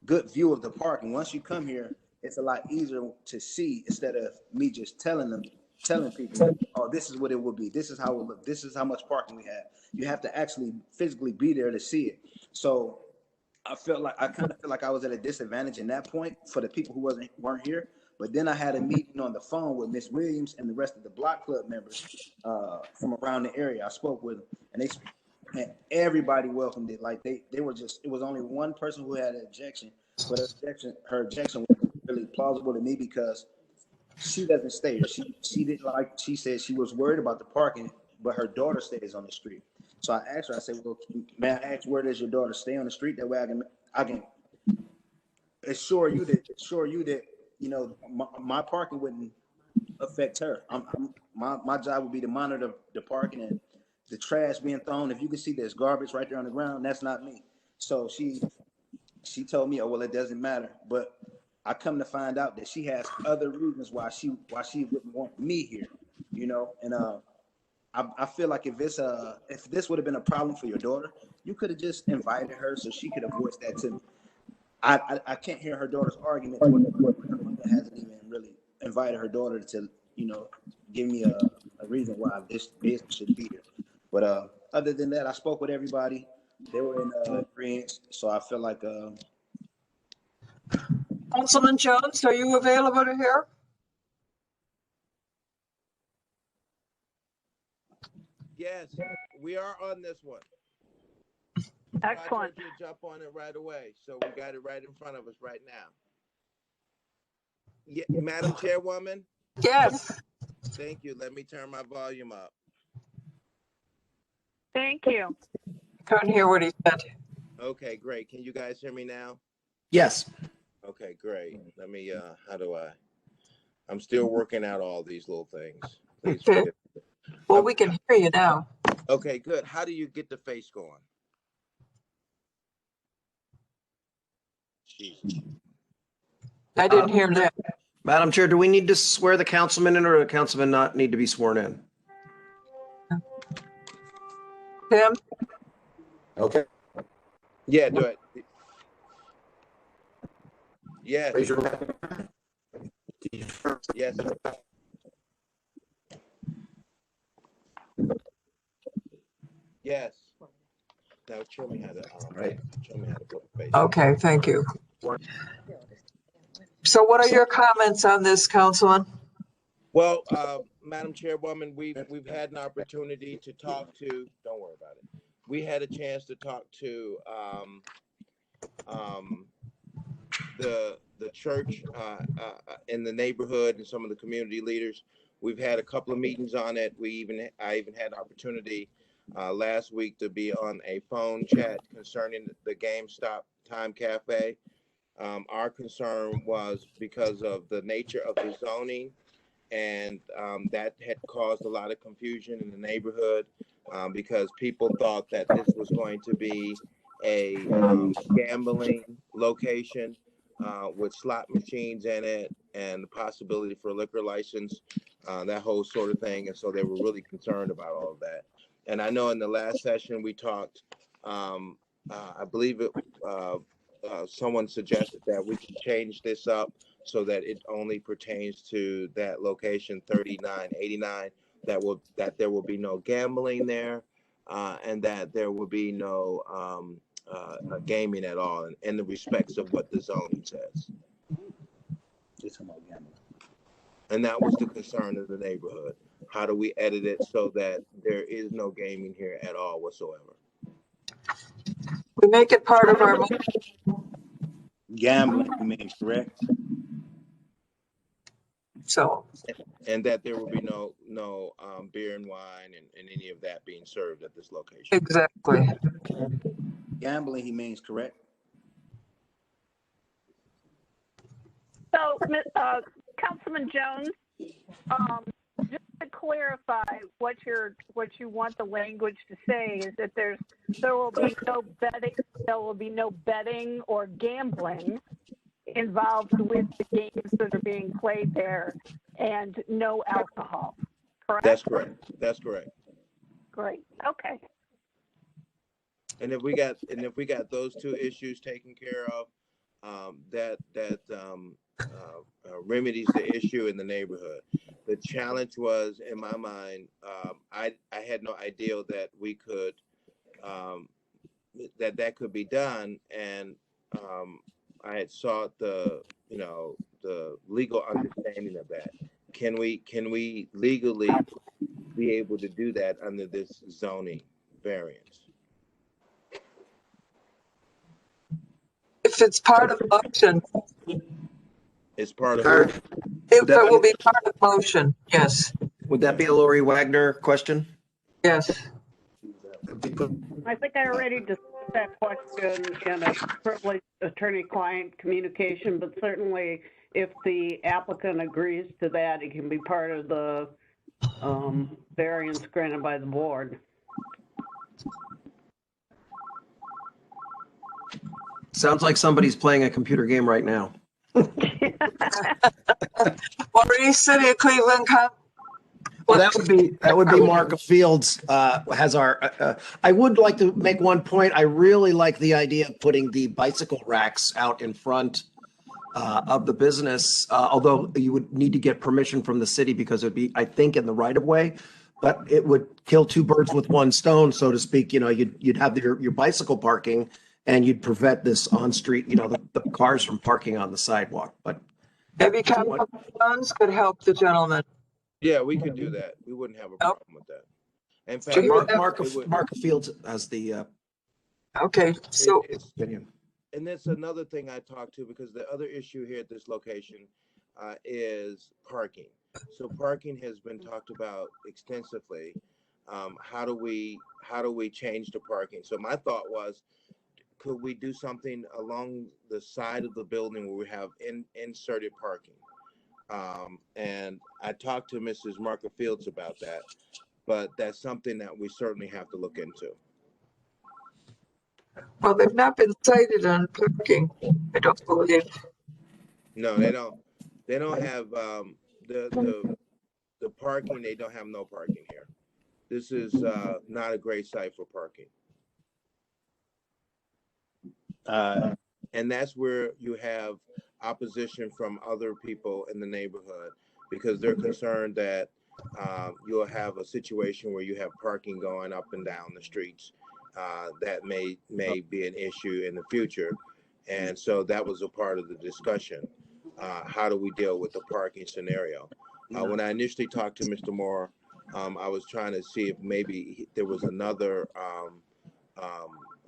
good view of the park. And once you come here, it's a lot easier to see instead of me just telling people, oh, this is what it will be. This is how it will look. This is how much parking we have. You have to actually physically be there to see it. So I kind of feel like I was at a disadvantage in that point for the people who weren't here. But then I had a meeting on the phone with Miss Williams and the rest of the block club members from around the area. I spoke with them, and everybody welcomed it. Like they were just, it was only one person who had an objection, but her objection was really plausible to me because she doesn't stay here. She didn't like, she said she was worried about the parking, but her daughter stays on the street. So I asked her, I said, well, may I ask, where does your daughter stay on the street? That way I can assure you that, you know, my parking wouldn't affect her. My job would be to monitor the parking and the trash being thrown. If you can see there's garbage right there on the ground, that's not me. So she told me, oh, well, it doesn't matter. But I come to find out that she has other reasons why she wouldn't want me here, you know. And I feel like if this would have been a problem for your daughter, you could have just invited her so she could have voiced that to me. I can't hear her daughter's argument. Her mother hasn't even really invited her daughter to, you know, give me a reason why this business should be here. But other than that, I spoke with everybody. They were in agreement. So I feel like Councilman Jones, are you available to hear? Yes, we are on this one. Excellent. I told you to jump on it right away, so we got it right in front of us right now. Yeah, Madam Chairwoman? Yes. Thank you. Let me turn my volume up. Thank you. Couldn't hear what he said. Okay, great. Can you guys hear me now? Yes. Okay, great. Let me, I'm still working out all these little things. Please Okay. forgive me. Well, we can hear you now. Okay, good. How do you get the face going? Jeez. I didn't hear that. Madam Chair, do we need to swear the councilman in, or the councilman not need to be sworn in? Tim? Okay. Yeah, do it. Yes. Raise your hand. Yes. Yes. Now show me how to show me how to put the face. Okay, thank you. So what are your comments on this, Councilman? Well, Madam Chairwoman, we've had an opportunity to talk to. Don't worry about it. We had a chance to talk to the church in the neighborhood and some of the community leaders. We've had a couple of meetings on it. I even had an opportunity last week to be on a phone chat concerning the GameStop Time Cafe. Our concern was because of the nature of the zoning, and that had caused a lot of confusion in the neighborhood because people thought that this was going to be a gambling location with slot machines in it and the possibility for a liquor license, that whole sort of thing. And so they were really concerned about all of that. And I know in the last session we talked, I believe someone suggested that we can change this up so that it only pertains to that location 3989, that there will be no gambling there, and that there will be no gaming at all in the respects of what the zoning says. And that was the concern of the neighborhood. How do we edit it so that there is no gaming here at all whatsoever? We make it part of our, Gambling, you mean, correct? so, And that there will be no beer and wine and any of that being served at this location. exactly. Gambling, he means, correct? So, Councilman Jones, just to clarify what you want the language to say is that there will be no betting or gambling involved with the games that are being played there, and no alcohol. Correct? That's correct. That's correct. Great. Okay. And if we got those two issues taken care of, that remedies the issue in the neighborhood. The challenge was, in my mind, I had no idea that we could that could be done, and I had sought the legal understanding of that. Can we legally be able to do that under this zoning variance? If it's part of motion, It's part of it will be part of motion, yes, Would that be a Lori Wagner question? yes. I think I already discussed that question in a privileged attorney-client communication, but certainly if the applicant agrees to that, it can be part of the variance granted by the board. Sounds like somebody's playing a computer game right now. Maurice, City of Cleveland, Well, that would be Mark of Fields has our. I would like to make one point. I really like the idea of putting the bicycle racks out in front of the business, although you would need to get permission from the city because it'd be, I think, in the right of way. But it would kill two birds with one stone, so to speak. You know, you'd have your bicycle parking, and you'd prevent this on street. You know, the cars from parking on the sidewalk. But maybe Councilman Jones could help the gentleman. Yeah, we could do that. We wouldn't have a problem with that. In fact, Mark of Fields has the okay. So opinion. And that's another thing I talked to, because the other issue here at this location is parking. So parking has been talked about extensively. How do we change the parking? So my thought was, could we do something along the side of the building where we have inserted parking? And I talked to Mrs. Marker Fields about that, but that's something that we certainly have to look into. well, they've not been cited on parking, I don't believe. No, they don't. They don't have the parking. They don't have no parking here. This is not a great site for parking. And that's where you have opposition from other people in the neighborhood, because they're concerned that you'll have a situation where you have parking going up and down the streets that may be an issue in the future. And so that was a part of the discussion. How do we deal with the parking scenario? When I initially talked to Mr. Moore, I was trying to see if maybe there was another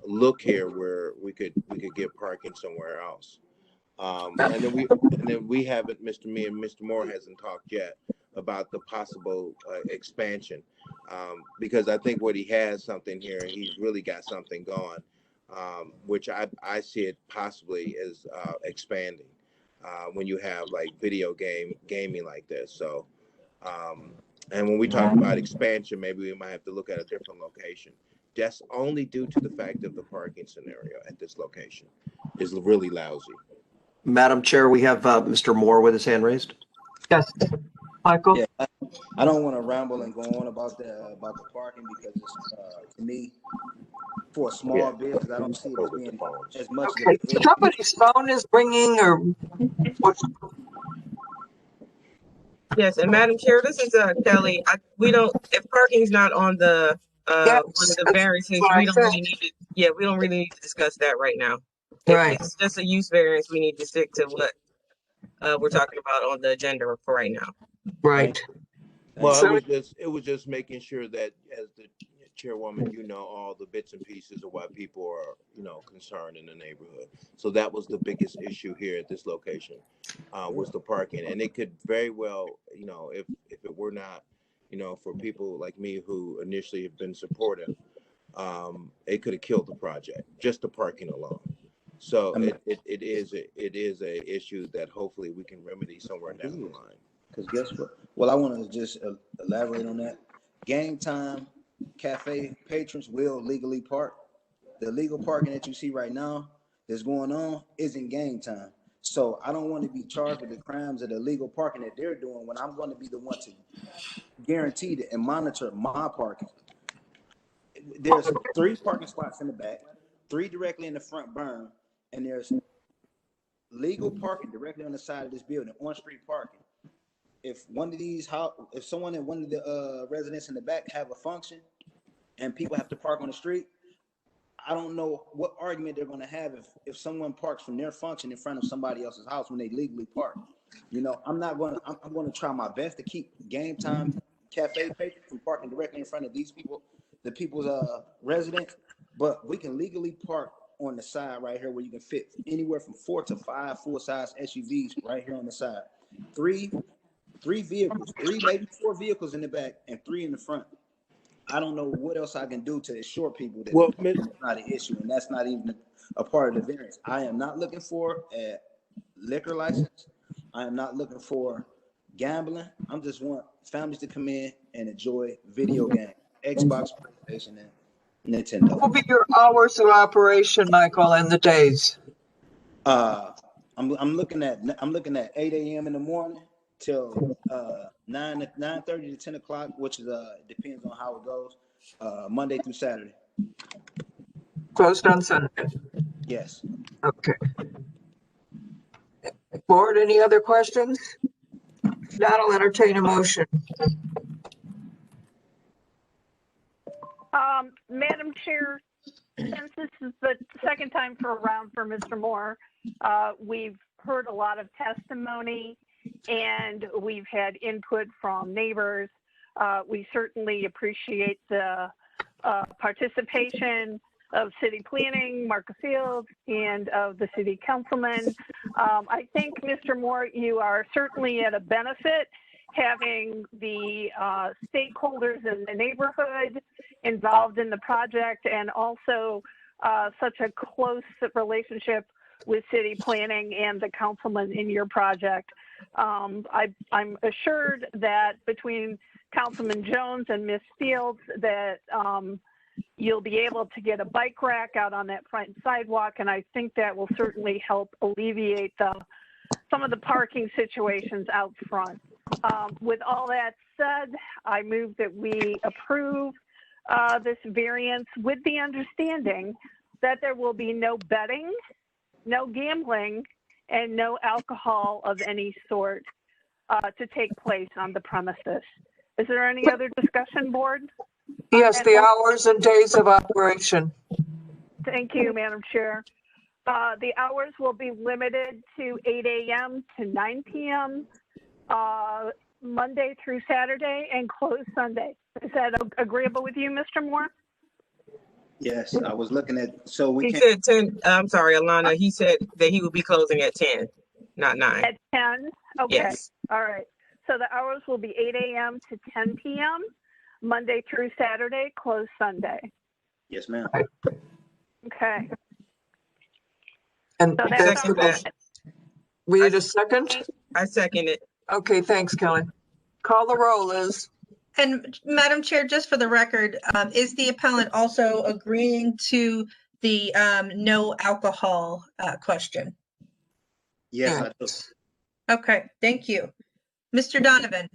look here where we could get parking somewhere else. And then we haven't, me and Mr. Moore hasn't talked yet about the possible expansion, because I think what he has something here, he's really got something going, which I see it possibly as expanding when you have like video gaming like this. So, and when we talk about expansion, maybe we might have to look at a different location. That's only due to the fact of the parking scenario at this location is really lousy. Madam Chair, we have Mr. Moore with his hand raised. Yes, Michael. Yeah, I don't want to ramble and go on about the parking, because it's, to me, for a small business, I don't see it as being as much. Okay, somebody's phone is ringing, or what? Yes, and Madam Chair, this is Kelly. We don't, if parking's not on the Yes, one of the that's variances, what I we don't said. really need to. Yeah, we don't really need to discuss that right now. If Right, it's just a use variance, we need to stick to what we're talking about on the agenda for right now. right. Well, So, it was just making sure that as the chairwoman, you know, all the bits and pieces of why people are, you know, concerned in the neighborhood. So that was the biggest issue here at this location, was the parking. And it could very well, you know, if it were not, you know, for people like me who initially have been supportive, it could have killed the project, just the parking alone. So it is a issue that hopefully we can remedy somewhere down the line. Because guess what? Well, I want to just elaborate on that. Game time cafe patrons will legally park. The legal parking that you see right now that's going on isn't game time. So I don't want to be charged with the crimes of the illegal parking that they're doing when I'm going to be the one to guarantee it and monitor my parking. There's 3 parking spots in the back, 3 directly in the front burn, and there's legal parking directly on the side of this building, on-street parking. If someone in one of the residents in the back have a function and people have to park on the street, I don't know what argument they're going to have if someone parks from their function in front of somebody else's house when they legally park. You know, I'm going to try my best to keep game time cafe patrons from parking directly in front of these people, the people's residents, but we can legally park on the side right here where you can fit anywhere from 4 to 5 full-size SUVs right here on the side. Three vehicles, 3, maybe 4 vehicles in the back and 3 in the front. I don't know what else I can do to assure people that that's not an issue, and that's not even a part of the variance. I am not looking for a liquor license. I am not looking for gambling. I just want families to come in and enjoy video games, Xbox, PlayStation, and Nintendo. what will be your hours of operation, Michael, and the days? I'm looking at 8 a.m. in the morning till 9:30 to 10 o'clock, which is depends on how it goes. Monday through Saturday. Closed on Sunday. Yes. Okay. Board, any other questions? That'll entertain a motion. Madam Chair, since this is the second time around for Mr. Moore, we've heard a lot of testimony and we've had input from neighbors. We certainly appreciate the participation of city planning, Marcus Fields, and of the city councilman. I think, Mr. Moore, you are certainly at a benefit having the stakeholders in the neighborhood involved in the project, and also such a close relationship with city planning and the councilman in your project. I'm assured that between Councilman Jones and Ms. Fields that you'll be able to get a bike rack out on that front sidewalk, and I think that will certainly help alleviate some of the parking situations out front. With all that said, I move that we approve this variance with the understanding that there will be no betting, no gambling, and no alcohol of any sort to take place on the premises. Is there any other discussion, board? Yes, the hours and days of operation. Thank you, Madam Chair. The hours will be limited to 8 a.m. to 9 p.m. Monday through Saturday, and closed Sunday. Is that agreeable with you, Mr. Moore? Yes, I was looking at, so we He can't. said 10, I'm sorry, Alana, he said that he would be closing at 10, not 9. At 10? Okay. Yes. All right. So the hours will be 8 a.m. to 10 p.m. Monday through Saturday, closed Sunday. Yes, ma'am. Okay. And So that's Second that. we need a second? I second it. Okay, thanks, Kelly. Call the roll, Liz. And Madam Chair, just for the record, is the appellant also agreeing to the no alcohol question? Yes, I do. Okay, thank you. Mr. Donovan?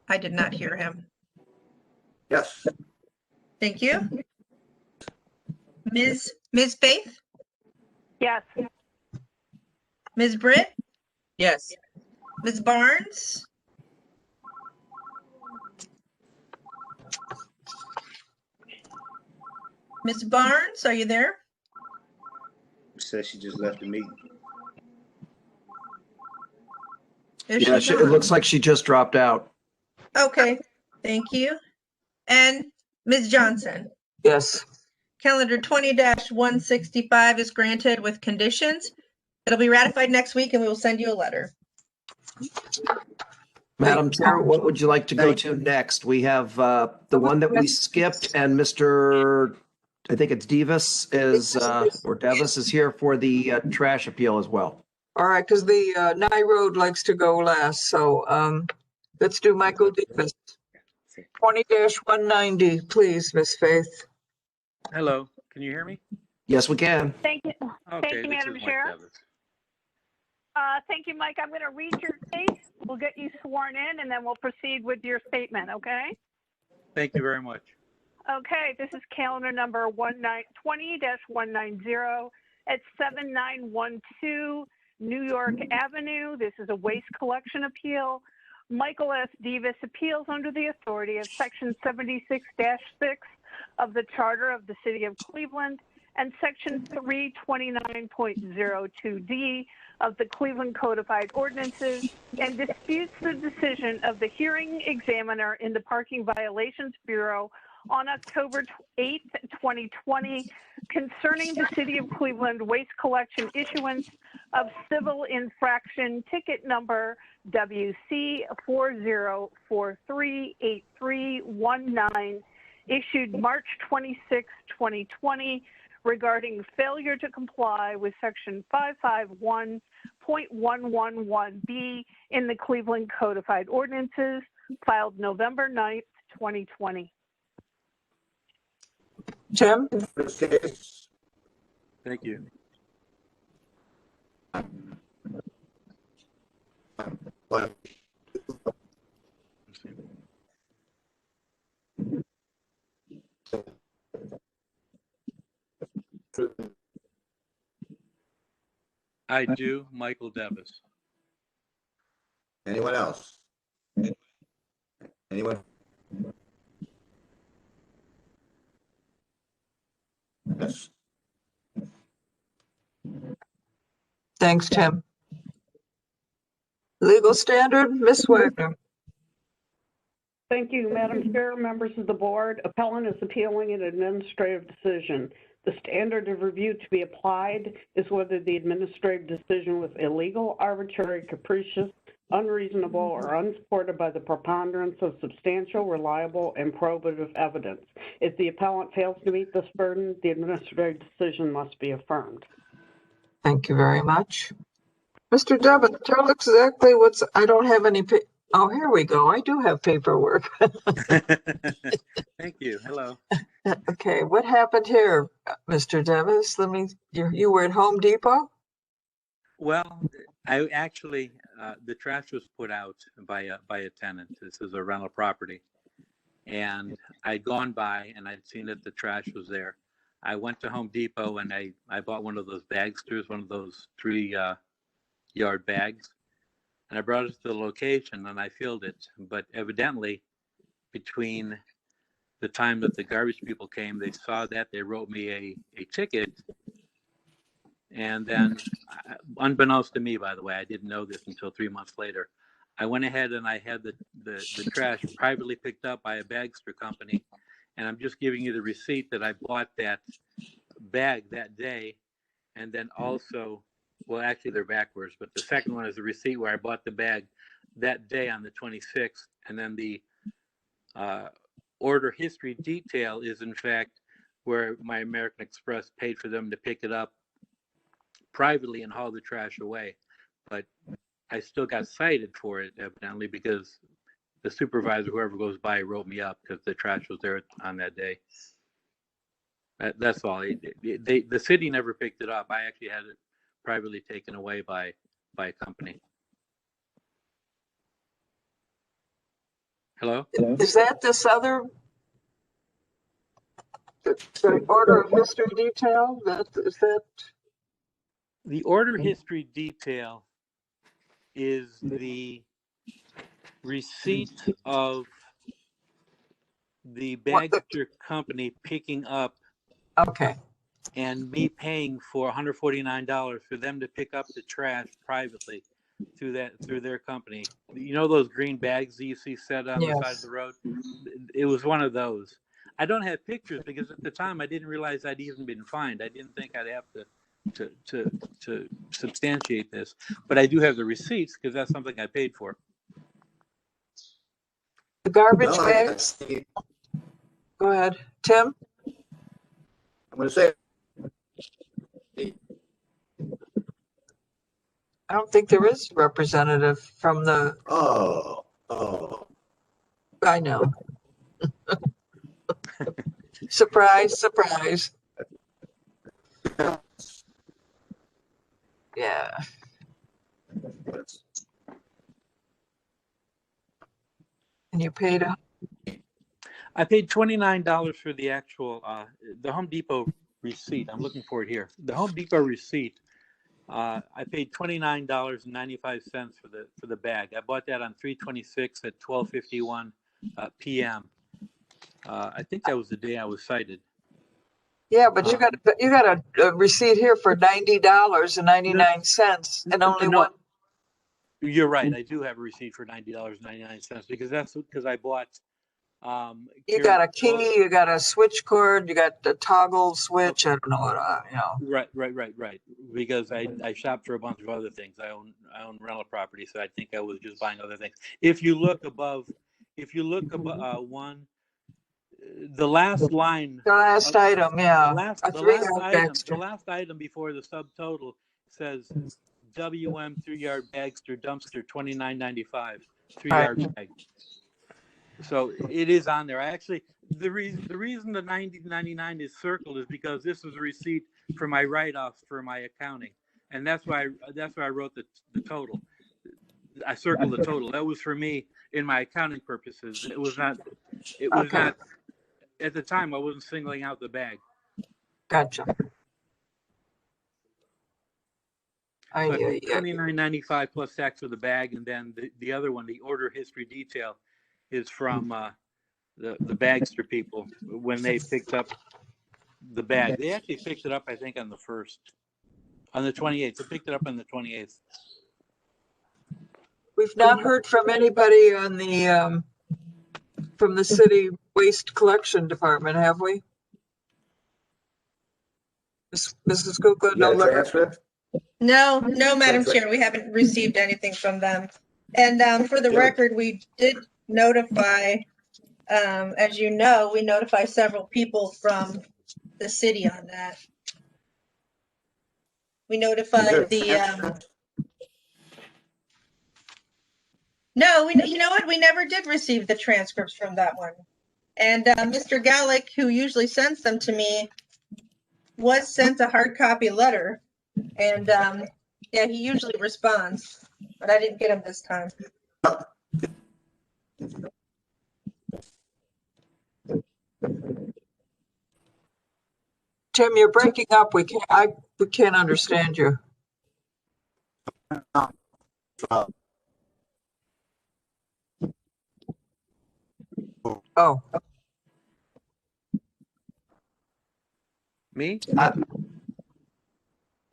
I did not hear him. Yes. Thank you. Ms. Faith? Yes. Ms. Britt, Yes. Ms. Barnes, Ms. Barnes, are you there? Says she just left the meeting. Is Yeah, she it gone? looks like she just dropped out. Okay, thank you. And Ms. Johnson, Yes. calendar 20-165 is granted with conditions. It'll be ratified next week and we will send you a letter. Madam Chair, what would you like to go to next? We have the one that we skipped, and Mr., I think it's Davis is, or Davis is here for the trash appeal as well. All right, because the Nye Road likes to go last, so let's do Michael Davis. 20-190, please, Miss Faith. Hello, can you hear me? Yes, we can. Thank you. Okay, Thank you, this Madam is Mike Chair. Davis. Thank you, Mike. I'm going to read your case. We'll get you sworn in, and then we'll proceed with your statement, okay? Thank you very much. Okay, this is calendar number 20-190 at 7912 New York Avenue. This is a waste collection appeal. Michael S. Davis appeals under the authority of Section 76-6 of the Charter of the City of Cleveland and Section 329.02D of the Cleveland Codified Ordinances, and disputes the decision of the hearing examiner in the Parking Violations Bureau on October 8, 2020, concerning the City of Cleveland waste collection issuance of civil infraction ticket number WC 40438319, issued March 26, 2020, regarding failure to comply with Section 551.111B in the Cleveland Codified Ordinances, filed November 9th, 2020. Tim? Thank you. I do, Michael Davis. Anyone else? Anyone? Yes. Thanks, Tim. Legal standard, Miss Wagner. Thank you, Madam Chair, members of the board. Appellant is appealing an administrative decision. The standard of review to be applied is whether the administrative decision was illegal, arbitrary, capricious, unreasonable, or unsupported by the preponderance of substantial, reliable, and probative evidence. If the appellant fails to meet this burden, the administrative decision must be affirmed. Thank you very much. Mr. Devon, tell exactly I don't have any, oh, here we go. I do have paperwork. Thank you. Hello. Okay, what happened here, Mr. Davis? You were at Home Depot? Well, I actually, the trash was put out by a tenant. This is a rental property. And I'd gone by and I'd seen that the trash was there. I went to Home Depot and I bought one of those bagsters, one of those 3-yard bags. And I brought it to the location and I filled it. But evidently, between the time that the garbage people came, they saw that, they wrote me a ticket. And then, unbeknownst to me, by the way, I didn't know this until 3 months later. I went ahead and I had the trash privately picked up by a bagster company. And I'm just giving you the receipt that I bought that bag that day. And then also, well, actually they're backwards, but the second one is the receipt where I bought the bag that day on the 26th. And then the order history detail is in fact where my American Express paid for them to pick it up privately and haul the trash away. But I still got cited for it evidently because the supervisor, whoever goes by, wrote me up because the trash was there on that day. That's all. The city never picked it up. I actually had it privately taken away by a company. Hello? Is that this other, the order of history detail? Is that? The order history detail is the receipt of the Bagster company picking up Okay, and me paying for $149 for them to pick up the trash privately through their company. You know those green bags that you see set on the side of yes. the road? It was one of those. I don't have pictures because at the time I didn't realize I'd even been fined. I didn't think I'd have to substantiate this, but I do have the receipts because that's something I paid for. The garbage Well, bags, go ahead. Tim? I'm going to say, I don't think there is a representative from the, oh, I know. Surprise, surprise. Yeah. And you paid I paid $29 for the actual the Home Depot receipt. I'm looking for it here. The Home Depot receipt. I paid $29.95 for the bag. I bought that on 3/26 at 12:51 p.m. I think that was the day I was cited. Yeah, but you got a receipt here for $90.99 and only No, one. you're right. I do have a receipt for $90.99 because I bought. You got a key, you got a switch cord, you got the toggle switch. I don't know what, Right. Because I shop for a bunch of other things. I own rental property, so I think I was just buying other things. If you look above one, the last line. The last item, yeah. The last item before the subtotal says WM 3-yard Bagster dumpster $29.95 3-yard bag. So it is on there. I actually the reason the $90.99 is circled is because this was a receipt for my write-offs for my accounting, and that's why I wrote the total. I circled the total. That was for me in my accounting purposes. It was not. At the time, I wasn't singling out the bag. Gotcha. So I paid $29.95 plus tax for the bag, and then the other one, the order history detail, is from the Bagster people when they picked up the bag. They actually picked it up, I think, on the 28th. They picked it up on the 28th. We've not heard from anybody on the from the city waste collection department, have we? Mrs. Kukla, no letter? No, Madam Chair, we haven't received anything from them. And for the record, we did notify, as you know, we notify several people from the city on that. We notified the, no, you know what? We never did receive the transcripts from that one. And Mr. Gallick, who usually sends them to me, was sent a hard copy letter. And yeah, he usually responds, but I didn't get him this time. Tim, you're breaking up. We can't understand you. Oh. Me?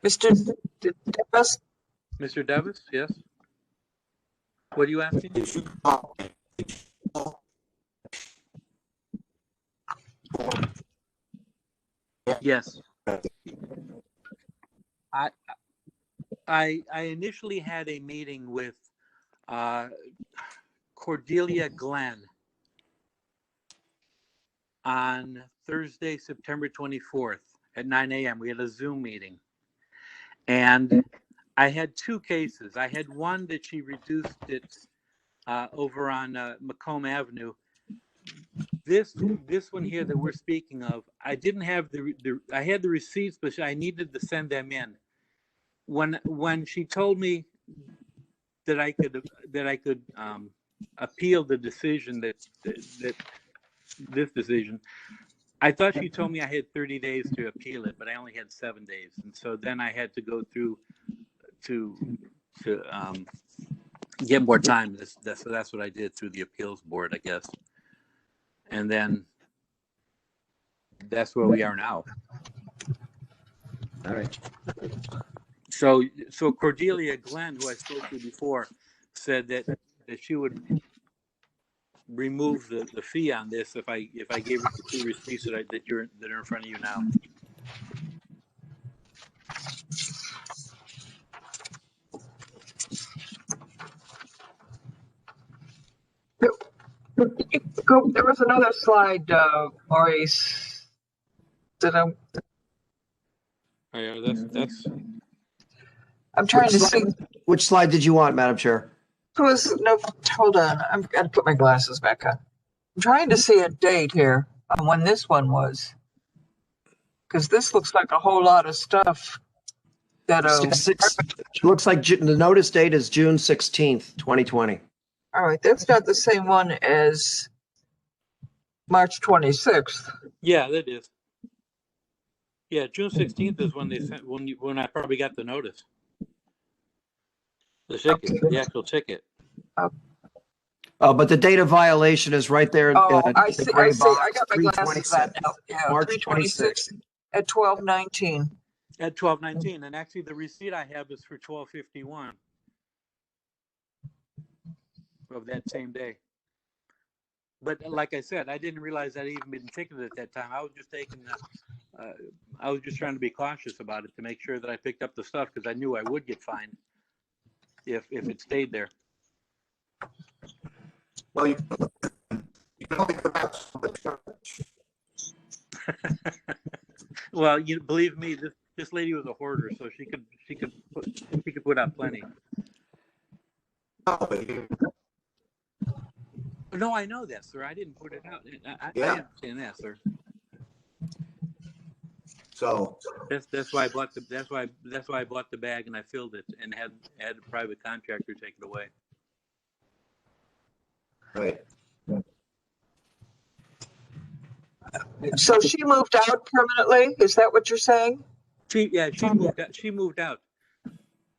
Mr. Davis? Mr. Davis, yes. What are you asking? Yes. I initially had a meeting with Cordelia Glenn on Thursday, September 24th at 9 a.m. We had a Zoom meeting. And I had two cases. I had one that she reduced it over on Macomb Avenue. This one here that we're speaking of, I didn't have I had the receipts, but I needed to send them in. When she told me that I could appeal the decision this decision, I thought she told me I had 30 days to appeal it, but I only had 7 days. And so then I had to go through to get more time. So that's what I did through the appeals board, I guess. And then that's where we are now. All right. So Cordelia Glenn, who I spoke to before, said that she would remove the fee on this if I gave her the 2 receipts that are in front of you now. There was another slide, Maurice. Oh, yeah, that's. I'm trying to see. Which slide did you want, Madam Chair? Hold on. I've got to put my glasses back on. I'm trying to see a date here on when this one was. Because this looks like a whole lot of stuff that, Looks like the notice date is June 16th, 2020. all right, that's not the same one as March 26th. Yeah, that is. Yeah, June 16th is when they sent when I probably got the notice. The ticket, the actual ticket. Oh, but the date of violation is right there. Oh, I the see. gray I see. box, I got my glasses on 326. now. Yeah, March 326 26th. at 12:19. At 12:19, and actually the receipt I have is for 12:51 of that same day. But like I said, I didn't realize I'd even been ticketed at that time. I was just I was just trying to be cautious about it to make sure that I picked up the stuff because I knew I would get fined if it stayed there. Well, you can only come out so much. Well, you believe me, this lady was a hoarder, so she could put out plenty. No, I know that, sir. I didn't put it out. I understand that, sir. So that's why I bought that's why I bought the bag and I filled it and had a private contractor take it away. Right. So she moved out permanently? Is that what you're saying? She moved out.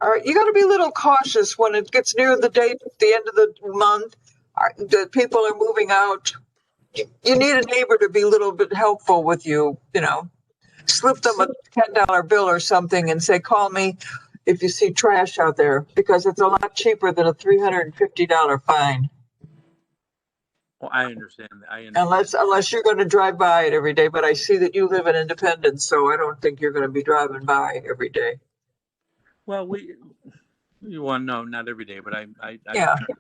All right, you got to be a little cautious when it gets near the date at the end of the month. The people are moving out. You need a neighbor to be a little bit helpful with you. You know, slip them a $10 bill or something and say, "Call me if you see trash out there," because it's a lot cheaper than a $350 fine. Well, I understand. Unless you're going to drive by it every day, but I see that you live in Independence, so I don't think you're going to be driving by every day. Well, no, not every day, but I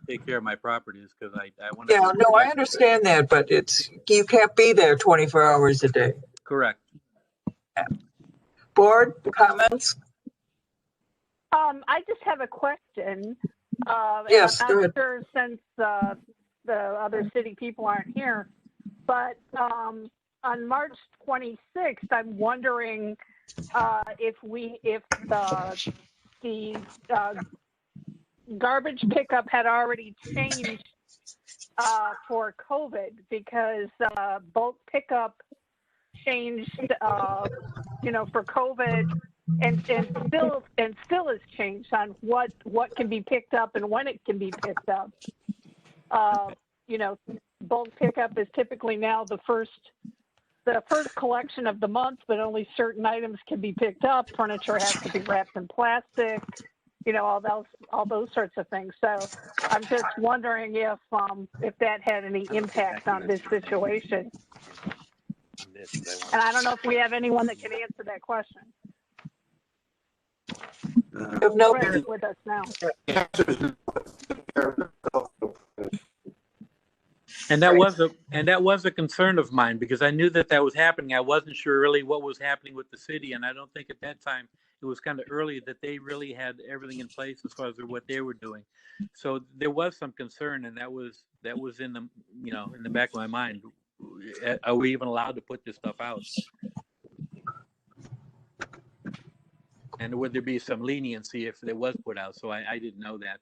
take care of my properties because I want to. Yeah, no, I understand that, but you can't be there 24 hours a day. Correct. Yeah. Board comments? I just have a question. Yes, I'm go not ahead. sure since the other city people aren't here, but on March 26th, I'm wondering if the garbage pickup had already changed for COVID, because bulk pickup changed, for COVID, and still has changed on what can be picked up and when it can be picked up. Bulk pickup is typically now the first collection of the month, but only certain items can be picked up. Furniture has to be wrapped in plastic, all those sorts of things. So I'm just wondering if that had any impact on this situation. And I don't know if we have anyone that can answer that question. Rick with us now. And that was a concern of mine because I knew that was happening. I wasn't sure really what was happening with the city, and I don't think at that time it was kind of early that they really had everything in place as far as what they were doing. So there was some concern, and that was in the in the back of my mind. Are we even allowed to put this stuff out? And would there be some leniency if it was put out? So I didn't know that.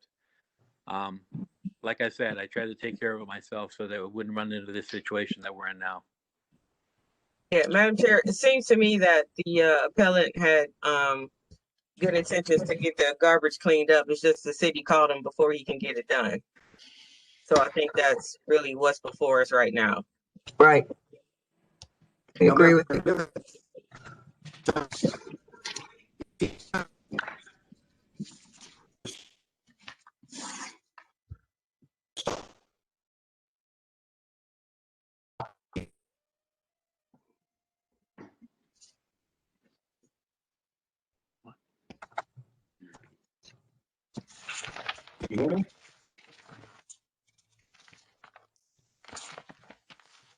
Like I said, I tried to take care of it myself so that we wouldn't run into this situation that we're in now. Yeah, Madam Chair, it seems to me that the appellant had good intentions to get the garbage cleaned up. It's just the city called him before he can get it done. So I think that's really what's before us right now. Right. I agree with you. You hear me?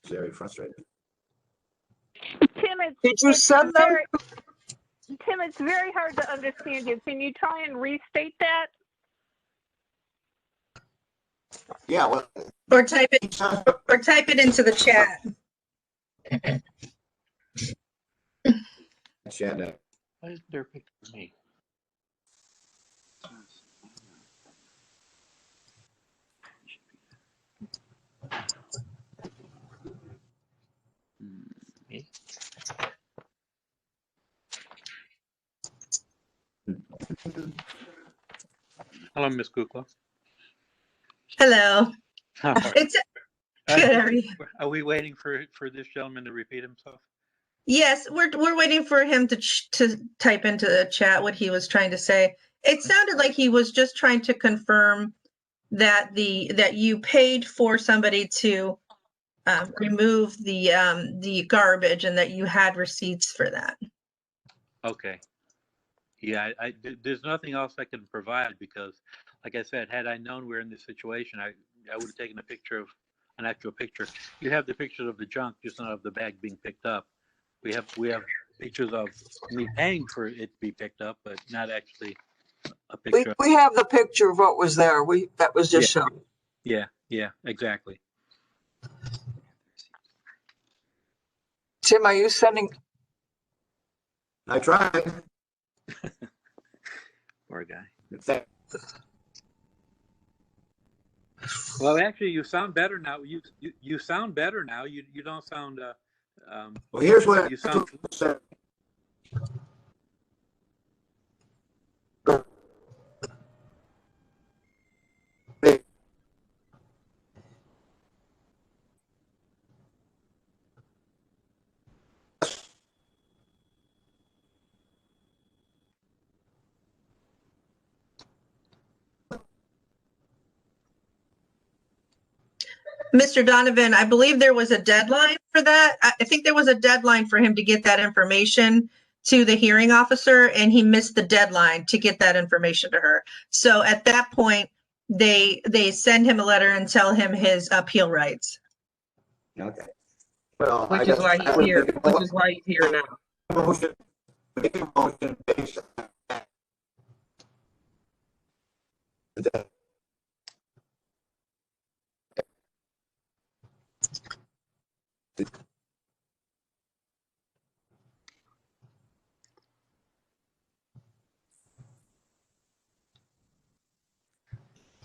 Very frustrated. Tim, Did you send them? Tim, it's very hard to understand you. Can you try and restate that? Yeah, well, Or type it into the chat. chat now. Why is there a picture of me? Me? Hello, Miss Kukla. Hello. How are you? It's good. How are you? Are we waiting for this gentleman to repeat himself? Yes, we're waiting for him to type into the chat what he was trying to say. It sounded like he was just trying to confirm that that you paid for somebody to remove the garbage and that you had receipts for that. Okay. Yeah, there's nothing else I can provide because, like I said, had I known we're in this situation, I would have taken a picture of an actual picture. You have the pictures of the junk, just not of the bag being picked up. We have pictures of me paying for it to be picked up, but not actually a picture. We have the picture of what was there. That was just shown. Yeah, exactly. Tim, are you sending? I tried. Poor guy. Well, actually, you sound better now. You sound better now. You don't sound. Well, here's what you sound. Mr. Donovan, I believe there was a deadline for that. I think there was a deadline for him to get that information to the hearing officer, and he missed the deadline to get that information to her. So at that point, they send him a letter and tell him his appeal rights. Okay. Well, Which is why he's here. Which is why he's here now. Make a motion based on that.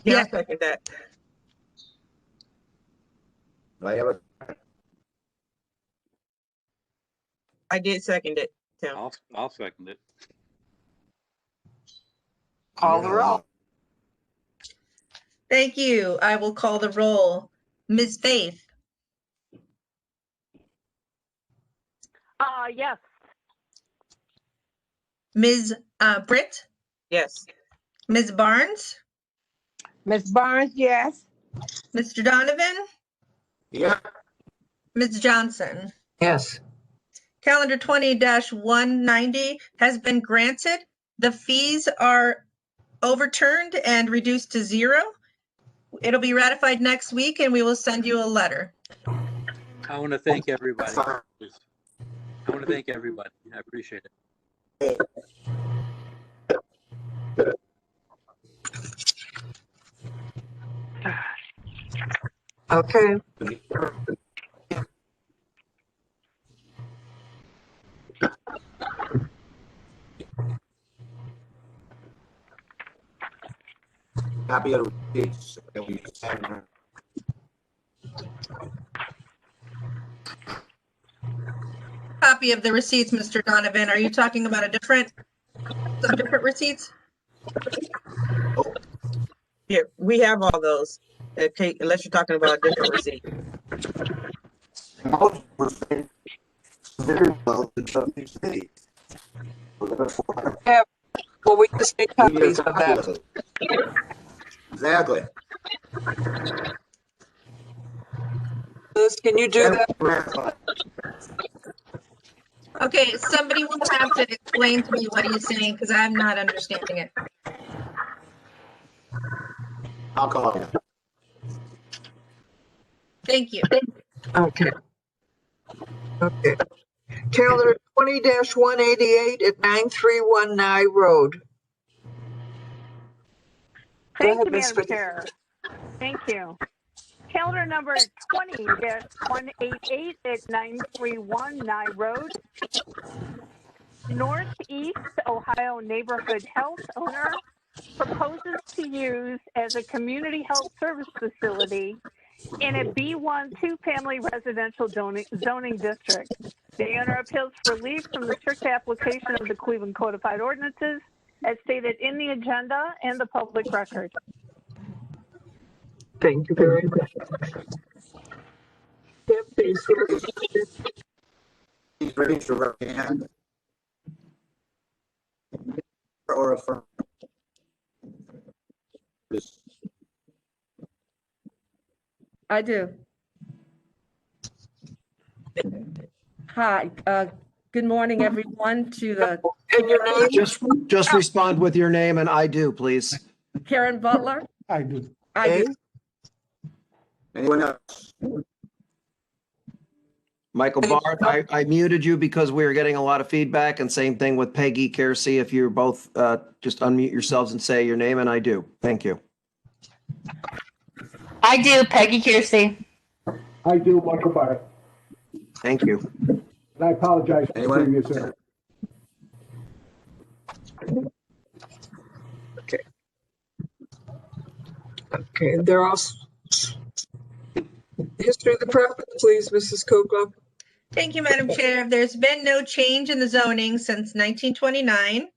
Yeah, I'll second that. I did second it, Tim. I'll second it. Call the roll. Thank you. I will call the roll. Ms. Faith, Yes. Ms. Britt, Yes. Ms. Barnes, Ms. Barnes, yes. Mr. Donovan, Yeah. Ms. Johnson. Yes. Calendar 20-190 has been granted. The fees are overturned and reduced to 0. It'll be ratified next week and we will send you a letter. I want to thank everybody. I appreciate it. Okay. Copy of the receipts that we just had. copy of the receipts, Mr. Donovan. Are you talking about some different receipts? Yeah, we have all those. Okay, unless you're talking about a different receipt. Most were very well to Chuckney City. Yeah, well, we just need We need copies a of copy that. of it. Exactly. Liz, can you do that? Okay, somebody will have to explain to me what he's saying because I'm not understanding it. I'll call you. Thank you. Okay. Okay. Calendar 20-188 at 9319 Nye Road. Thank ahead, you, Ms. Madam Vicky. Chair. Thank you. Calendar number 20-188 at 931 Nye Road. Northeast Ohio Neighborhood Health owner proposes to use as a community health service facility in a B1 two-family residential zoning district. The owner appeals for relief from the strict application of the Cleveland Codified Ordinances as stated in the agenda and the public record. Thank you very much. Deb, please. Please raise your right hand. Or affirm. This. I do. Hi, good morning, everyone, to the And your name? Just respond with your name and I do, please. Karen Butler. I do. I do. Anyone else? Michael Barth, I muted you because we were getting a lot of feedback, and same thing with Peggy Kersey. If you're both, just unmute yourselves and say your name, and I do. Thank you. I do, Peggy Kersey. I do, Michael Barth. Thank you. And I apologize for the Anyone? previous error. Okay. Okay, they're all. History of the property, please, Mrs. Kukla. Thank you, Madam Chair. There's been no change in the zoning since 1929.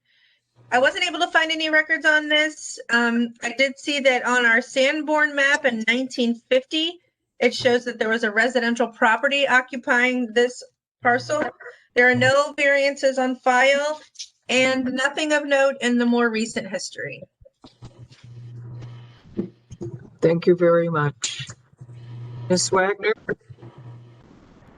I wasn't able to find any records on this. I did see that on our Sanborn map in 1950, it shows that there was a residential property occupying this parcel. There are no variances on file and nothing of note in the more recent history. Thank you very much. Ms. Wagner?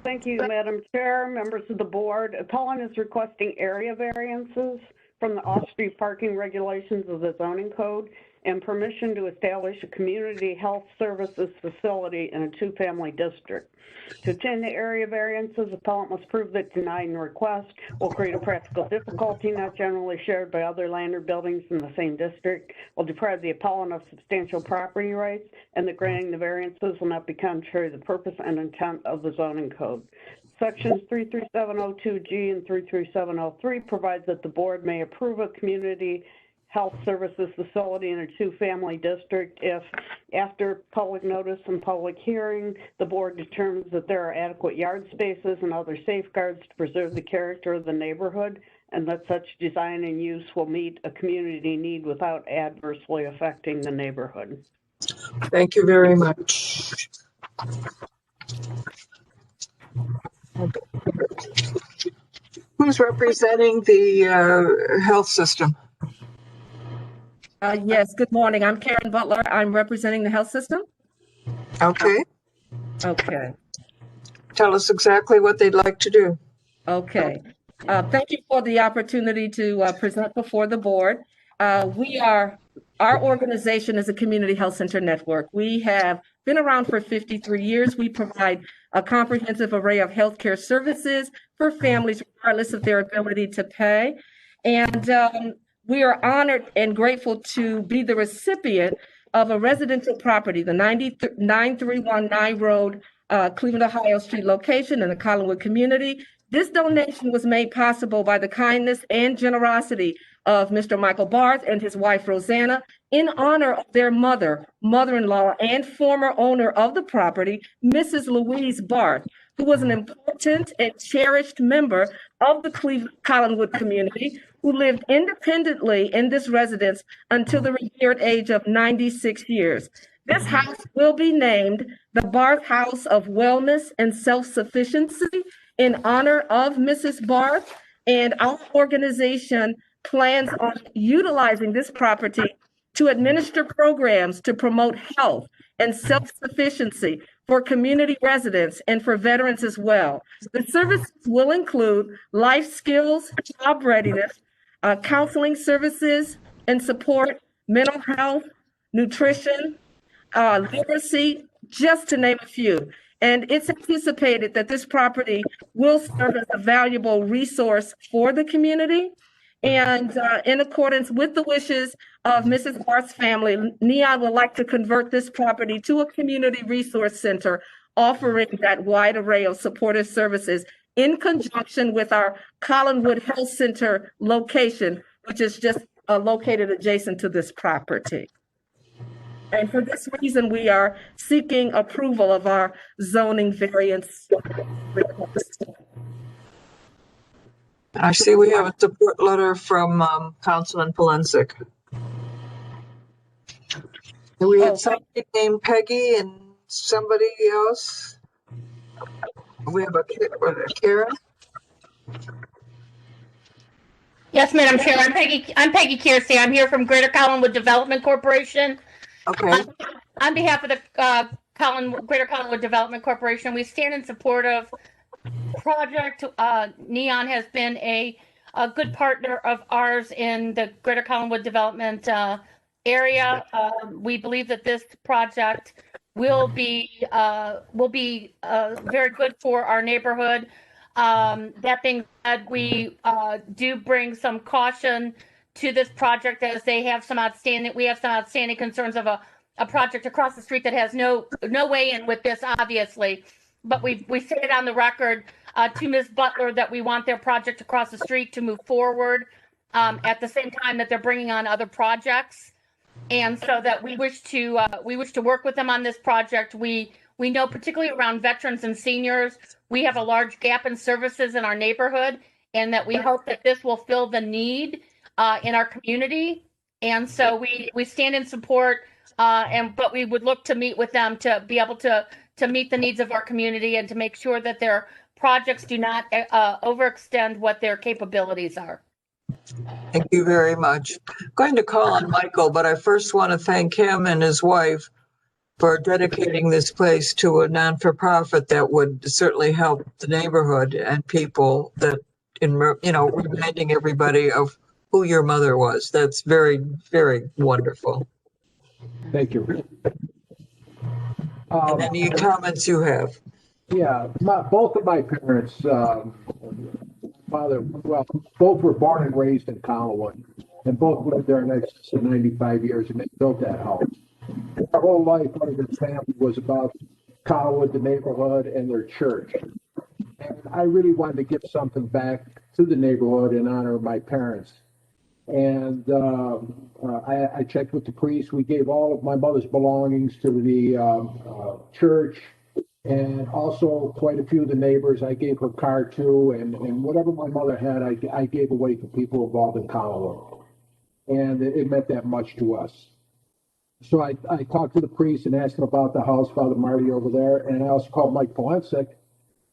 Thank you, Madam Chair, members of the board. Appellant is requesting area variances from the off-street parking regulations of the zoning code and permission to establish a community health services facility in a two-family district. To obtain the area variances, appellant must prove that denying the request will create a practical difficulty not generally shared by other land or buildings in the same district, will deprive the appellant of substantial property rights, and that granting the variances will not be contrary to the purpose and intent of the zoning code. Sections 33702G and 33703 provides that the board may approve a community health services facility in a two-family district if, after public notice and public hearing, the board determines that there are adequate yard spaces and other safeguards to preserve the character of the neighborhood, and that such design and use will meet a community need without adversely affecting the neighborhood. Thank you very much. Who's representing the health system? Yes, good morning. I'm Karen Butler. I'm representing the health system. Okay. Okay. Tell us exactly what they'd like to do. Okay. Thank you for the opportunity to present before the board. Our organization is a community health center network. We have been around for 53 years. We provide a comprehensive array of healthcare services for families, regardless of their ability to pay. And we are honored and grateful to be the recipient of a residential property, the 931 Nye Road, Cleveland, Ohio Street location in the Collinwood community. This donation was made possible by the kindness and generosity of Mr. Michael Barth and his wife, Rosanna, in honor of their mother-in-law, and former owner of the property, Mrs. Louise Barth, who was an important and cherished member of the Collinwood community, who lived independently in this residence until the revered age of 96 years. This house will be named the Barth House of Wellness and Self-Sufficiency in honor of Mrs. Barth, and our organization plans on utilizing this property to administer programs to promote health and self-sufficiency for community residents and for veterans as well. The services will include life skills, job readiness, counseling services and support, mental health, nutrition, literacy, just to name a few. And it's anticipated that this property will serve as a valuable resource for the community. And in accordance with the wishes of Mrs. Barth's family, Neon would like to convert this property to a community resource center, offering that wide array of supportive services in conjunction with our Collinwood Health Center location, which is just located adjacent to this property. And for this reason, we are seeking approval of our zoning variance request. I see we have a support letter from Councilman Polensek. And we had somebody named Peggy and somebody else. We have a Karen. Yes, Madam Chair. I'm Peggy Kiersey. I'm here from Greater Collinwood Development Corporation. Okay. On behalf of the Greater Collinwood Development Corporation, we stand in support of project. Neon has been a good partner of ours in the Greater Collinwood Development area. We believe that this project will be very good for our neighborhood. That being said, we do bring some caution to this project as we have some outstanding concerns of a project across the street that has no way in with this, obviously. But we say it on the record to Ms. Butler that we want their project across the street to move forward at the same time that they're bringing on other projects. And so that we wish to work with them on this project. We know, particularly around veterans and seniors, we have a large gap in services in our neighborhood, and that we hope that this will fill the need in our community. And so we stand in support, but we would look to meet with them to be able to meet the needs of our community and to make sure that their projects do not overextend what their capabilities are. Thank you very much. I'm going to call on Michael, but I first want to thank him and his wife for dedicating this place to a non-for-profit that would certainly help the neighborhood and people, that reminding everybody of who your mother was. That's very, very wonderful. Thank you. And any comments you have? Yeah, both of my parents, both were born and raised in Collinwood, and both lived there in excess of 95 years, and they built that house. Our whole life, one of their family was about Collinwood, the neighborhood, and their church. And I really wanted to give something back to the neighborhood in honor of my parents. And I checked with the priest. We gave all of my mother's belongings to the church, and also quite a few of the neighbors. I gave her car too, and whatever my mother had, I gave away to people involved in Collinwood. And it meant that much to us. So I talked to the priest and asked him about the house, Father Marty over there, and I also called Mike Polensek,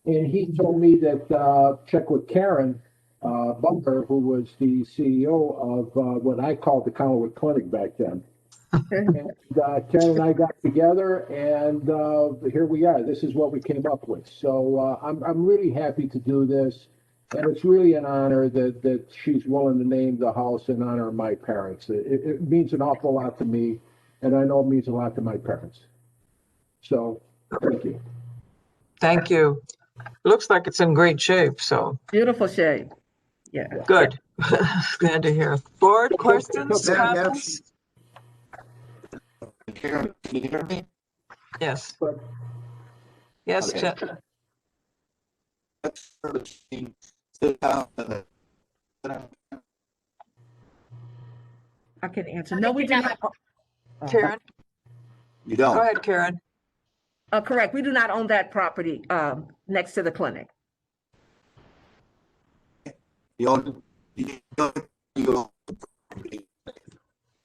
and he told me that check with Karen Butler, who was the CEO of what I called the Collinwood Clinic back then. And Karen and I got together, and here we are. This is what we came up with. So I'm really happy to do this, and it's really an honor that she's willing to name the house in honor of my parents. It means an awful lot to me, and I know it means a lot to my parents. So thank you. Thank you. Looks like it's in great shape, so. Beautiful shape. Yeah. Good. Glad to hear. Board questions, comments? Can you hear me? Yes. Yes, Okay. Jen. I can answer. No, we do not. Karen? You don't? Go ahead, Karen. Correct. We do not own that property. next to the clinic.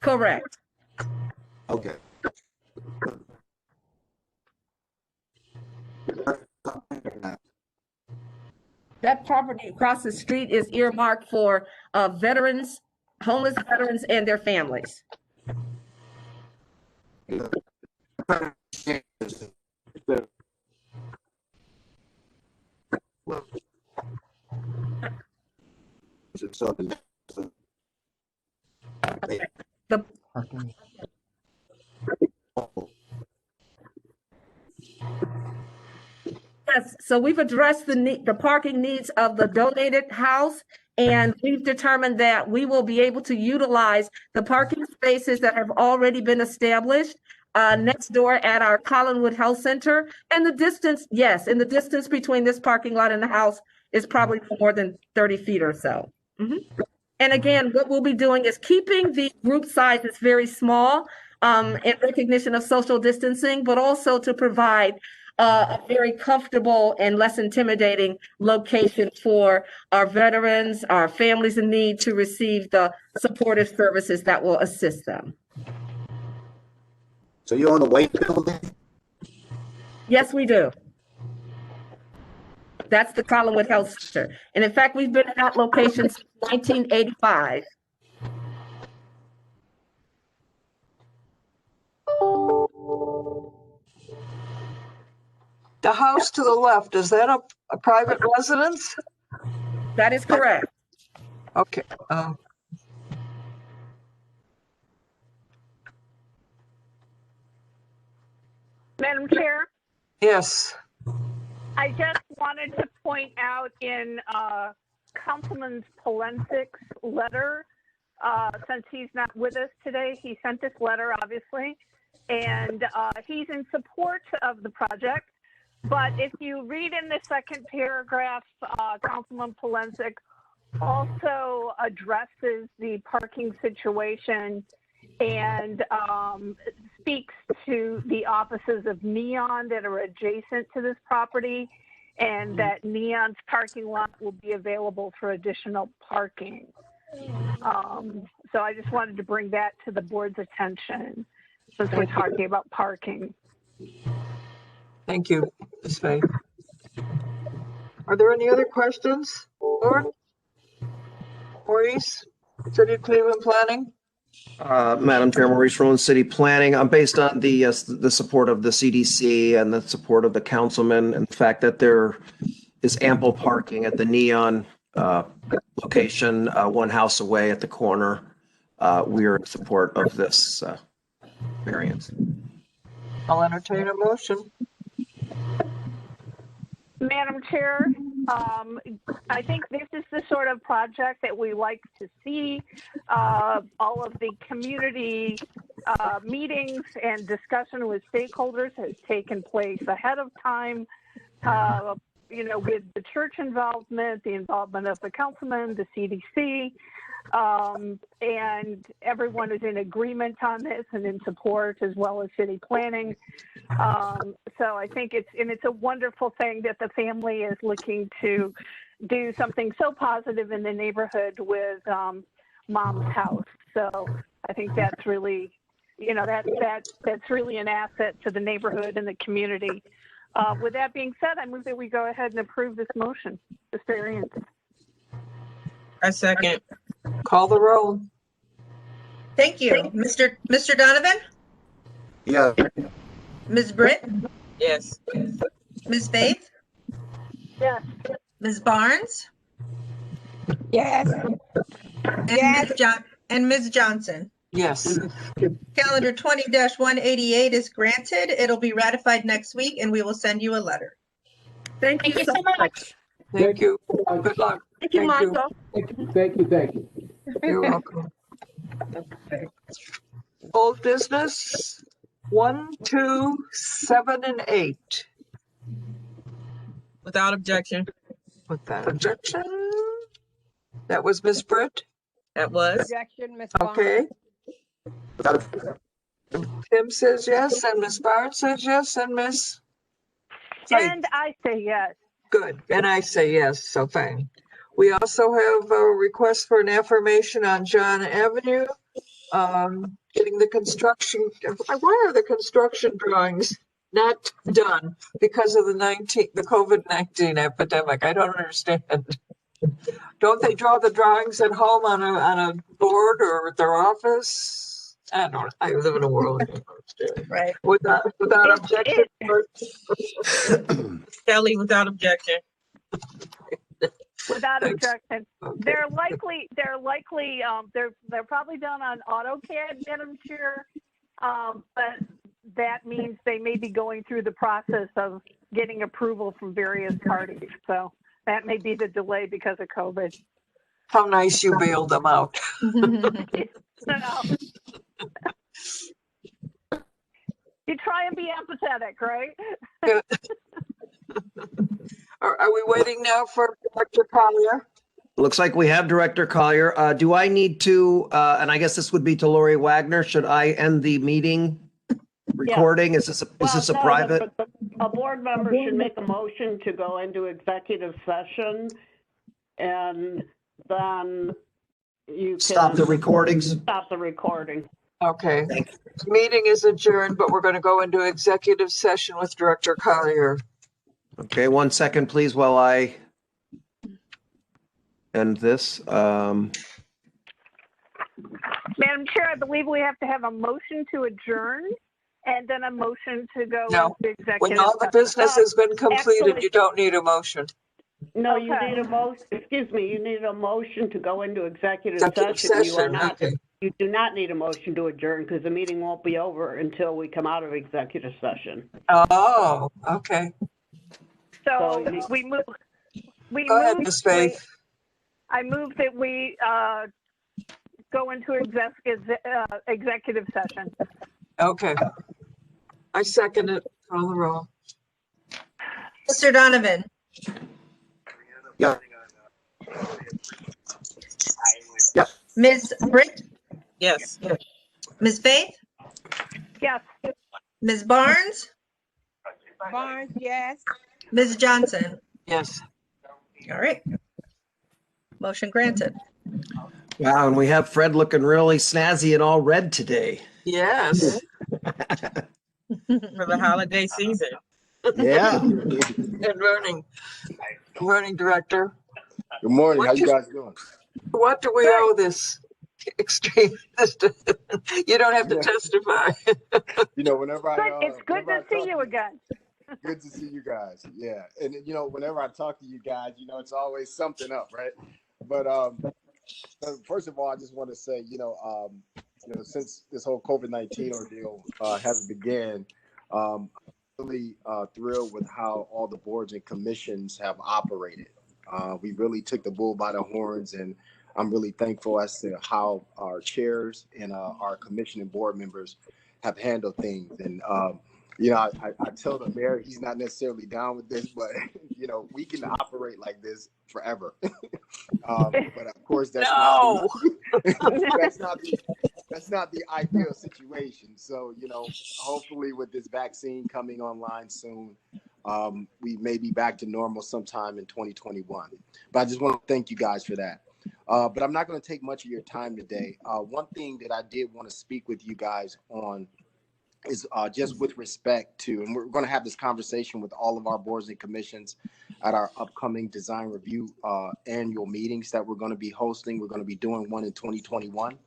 Correct. Okay. That property across the street is earmarked for veterans, homeless veterans and their families. The Yes, so we've addressed the parking needs of the donated house, and we've determined that we will be able to utilize the parking spaces that have already been established next door at our Collinwood Health Center. And the distance, yes, and the distance between this parking lot and the house is probably more than 30 feet or so. And again, what we'll be doing is keeping the group sizes very small in recognition of social distancing, but also to provide a very comfortable and less intimidating location for our veterans, our families in need to receive the supportive services that will assist them. So you're on the White Building? Yes, we do. That's the Collinwood Health Center. And in fact, we've been at that location since 1985. The house to the left, is that a private residence? That is correct. Okay. Madam Chair, Yes. I just wanted to point out in Councilman Polensik's letter, since he's not with us today, he sent this letter, obviously, and he's in support of the project. But if you read in the second paragraph, Councilman Polensik also addresses the parking situation and speaks to the offices of Neon that are adjacent to this property, and that Neon's parking lot will be available for additional parking. So I just wanted to bring that to the board's attention since we're talking about parking. Thank you, Ms. Fay. Are there any other questions? Lord? Maurice, City of Cleveland Planning? Madam Chair, Maurice Rowan, City Planning. I'm based on the support of the CDC and the support of the councilman, and the fact that there is ample parking at the Neon location, one house away at the corner. We are in support of this variance. I'll entertain a motion. Madam Chair, I think this is the sort of project that we like to see. All of the community meetings and discussion with stakeholders has taken place ahead of time. With the church involvement, the involvement of the councilman, the CDC, and everyone is in agreement on this and in support, as well as city planning. So I think it's a wonderful thing that the family is looking to do something so positive in the neighborhood with Mom's House. So I think that's really, that's really an asset to the neighborhood and the community. With that being said, I move that we go ahead and approve this motion, this variance. I second. Call the roll. Thank you. Mr. Donovan? Yeah. Ms. Britt? Yes. Ms. Faith? Yes. Ms. Barnes? Yes. And Ms. Johnson? Yes. Calendar 20-188 is granted. It'll be ratified next week, and we will send you a letter. Thank you so much. Thank you. Good luck. Thank you, Michael. Thank you. You're welcome. Old business 1, 2, 7, and 8. Without objection. Without objection. That was Ms. Britt? That was. Objection, Ms. Okay. Tim says yes, and Ms. Barnes says yes, and Ms. And I say yes. Good, and I say yes, so fine. We also have a request for an affirmation on John Avenue. Getting the construction, why are the construction drawings not done because of the COVID-19 epidemic? I don't understand. Don't they draw the drawings at home on a board or at their office? I live in a world. I don't understand. Right. Without objection. Kelly, without objection. Without objection. They're probably done on AutoCAD, Madam Chair. But that means they may be going through the process of getting approval from various parties. So that may be the delay because of COVID. How nice you bailed them out. You try and be empathetic, right? Are we waiting now for Dr. Collier? Looks like we have Director Collier. Do I need to, and I guess this would be to Lori Wagner, should I end the meeting recording? Is this a private? A board member should make a motion to go into executive session, and then you can Stop the recordings? Stop the recording. Okay. The meeting is adjourned, but we're going to go into executive session with Director Collier. Okay, 1 second, please, while I end this. Madam Chair, I believe we have to have a motion to adjourn and then a motion to go into executive. When all the business has been completed, actually, you don't need a motion. No, you need a motion. Excuse me. You need a motion to go into executive session. You are not. Okay. You do not need a motion to adjourn because the meeting won't be over until we come out of executive session. Oh, okay. So we move. Go ahead, Ms. Faith. I move that we go into executive session. Okay. I second it. Call the roll. Mr. Donovan. Yeah. Yep. Ms. Britt? Yes. Ms. Faith? Yes. Ms. Barnes? Barnes, yes. Ms. Johnson? Yes. All right. Motion granted. Wow, and we have Fred looking really snazzy and all red today. Yes. For the holiday season. Yeah. And running director. Good morning. How you guys doing? What do we owe this extreme? You don't have to testify. You know, whenever it's good to see you again. Good to see you guys. Yeah, and you know, whenever I talk to you guys, you know, it's always something up, right? But first of all, I just want to say, you know, since this whole COVID-19 ordeal has began, I'm really thrilled with how all the boards and commissions have operated. We really took the bull by the horns, and I'm really thankful as to how our chairs and our commission and board members have handled things. And you know, I tell the mayor he's not necessarily down with this, but you know, we can operate like this forever. But of course, that's not the ideal situation. So, you know, hopefully with this vaccine coming online soon, we may be back to normal sometime in 2021. But I just want to thank you guys for that. But I'm not going to take much of your time today. One thing that I did want to speak with you guys on is just with respect to, and we're going to have this conversation with all of our boards and commissions at our upcoming design review annual meetings that we're going to be hosting. We're going to be doing one in 2021.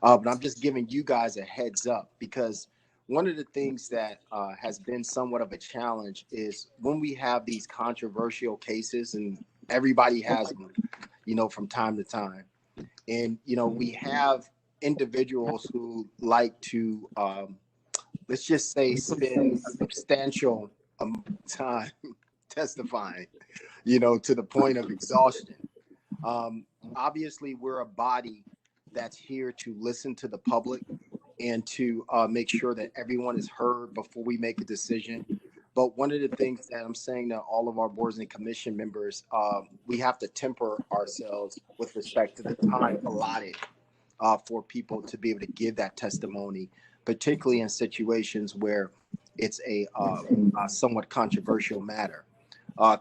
But I'm just giving you guys a heads up, because one of the things that has been somewhat of a challenge is when we have these controversial cases, and everybody has them, you know, from time to time. And, you know, we have individuals who like to, let's just say, spend a substantial time testifying, you know, to the point of exhaustion. Obviously, we're a body that's here to listen to the public and to make sure that everyone is heard before we make a decision. But one of the things that I'm saying to all of our boards and commission members, we have to temper ourselves with respect to the time allotted for people to be able to give that testimony, particularly in situations where it's a somewhat controversial matter.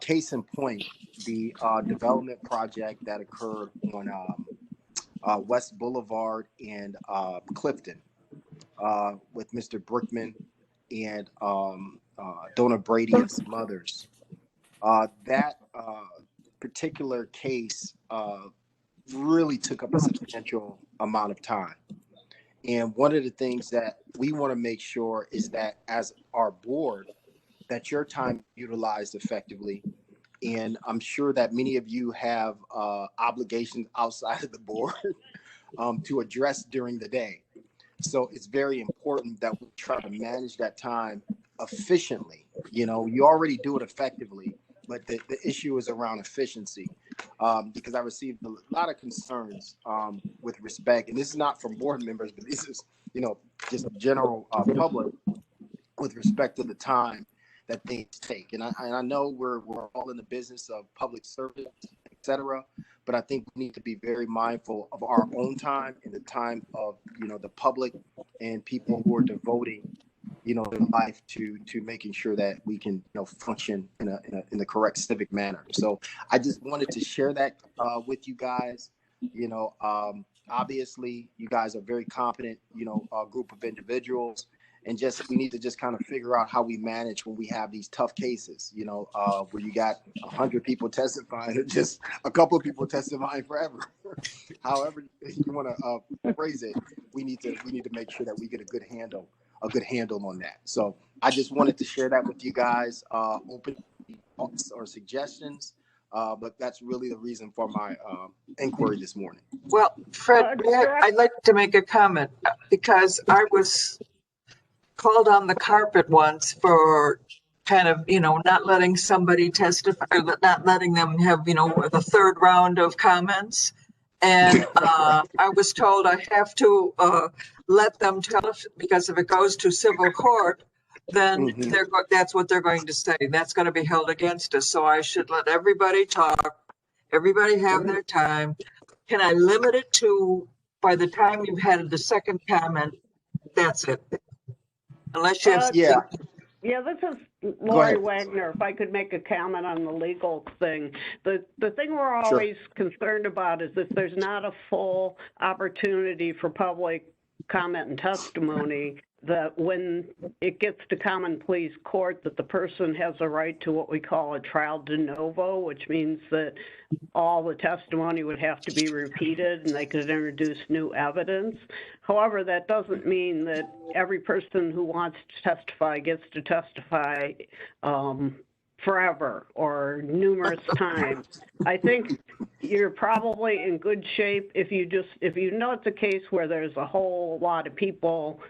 Case in point, the development project that occurred on West Boulevard and Clifton with Mr. Brickman and Donna Brady and some others. That particular case really took up a substantial amount of time. And one of the things that we want to make sure is that as our board, that your time utilized effectively. And I'm sure that many of you have obligations outside of the board to address during the day. So it's very important that we try to manage that time efficiently. You know, you already do it effectively, but the issue is around efficiency. Because I received a lot of concerns with respect, and this is not from board members, but this is, you know, just general public with respect to the time that things take. And I know we're all in the business of public service, et cetera, but I think we need to be very mindful of our own time and the time of, you know, the public and people who are devoting, you know, their life to making sure that we can, you know, function in the correct civic manner. So I just wanted to share that with you guys. You know, obviously you guys are very competent, you know, group of individuals, and just we need to just kind of figure out how we manage when we have these tough cases, you know, where you got 100 people testifying or just a couple of people testifying forever. However you want to phrase it, we need to make sure that we get a good handle on that. So I just wanted to share that with you guys, open or suggestions, but that's really the reason for my inquiry this morning. Well, Fred, I'd like to make a comment because I was called on the carpet once for kind of, you know, not letting somebody testify, or not letting them have, you know, the third round of comments. And I was told I have to let them tell us, because if it goes to civil court, then that's what they're going to say. That's going to be held against us. So I should let everybody talk, everybody have their time. Can I limit it to, by the time you've had the second comment, that's it? Unless you have Yeah, this is Lori Wagner. If I could make a comment on the legal thing. The thing we're always concerned about is if there's not a full opportunity for public comment and testimony, that when it gets to common pleas court, that the person has a right to what we call a trial de novo, which means that all the testimony would have to be repeated and they could introduce new evidence. However, that doesn't mean that every person who wants to testify gets to testify forever or numerous times. I think you're probably in good shape if you know it's a case where there's a whole lot of people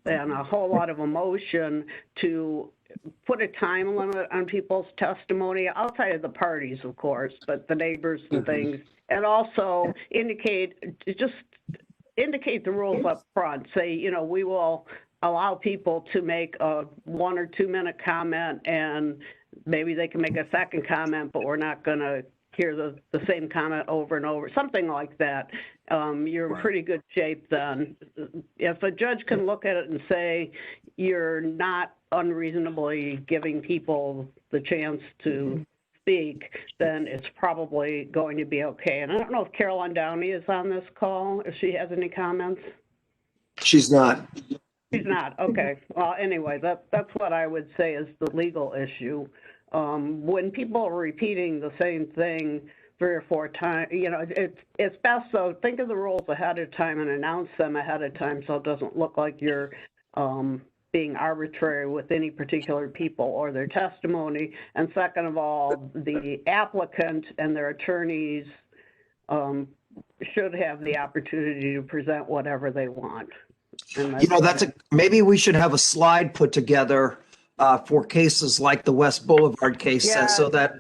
and a whole lot of emotion, to put a time limit on people's testimony outside of the parties, of course, but the neighbors and things, and also indicate the rules up front. Say, you know, we will allow people to make a 1 or 2 minute comment, and maybe they can make a second comment, but we're not going to hear the same comment over and over, something like that. You're in pretty good shape then. If a judge can look at it and say you're not unreasonably giving people the chance to speak, then it's probably going to be okay. And I don't know if Caroline Downey is on this call, if she has any comments. She's not. She's not. Okay. Well, anyway, that's what I would say is the legal issue. When people are repeating the same thing 3 or 4 times, you know, it's best, so think of the rules ahead of time and announce them ahead of time so it doesn't look like you're being arbitrary with any particular people or their testimony. And second of all, the applicant and their attorneys should have the opportunity to present whatever they want. You know, maybe we should have a slide put together for cases like the West Boulevard case, so that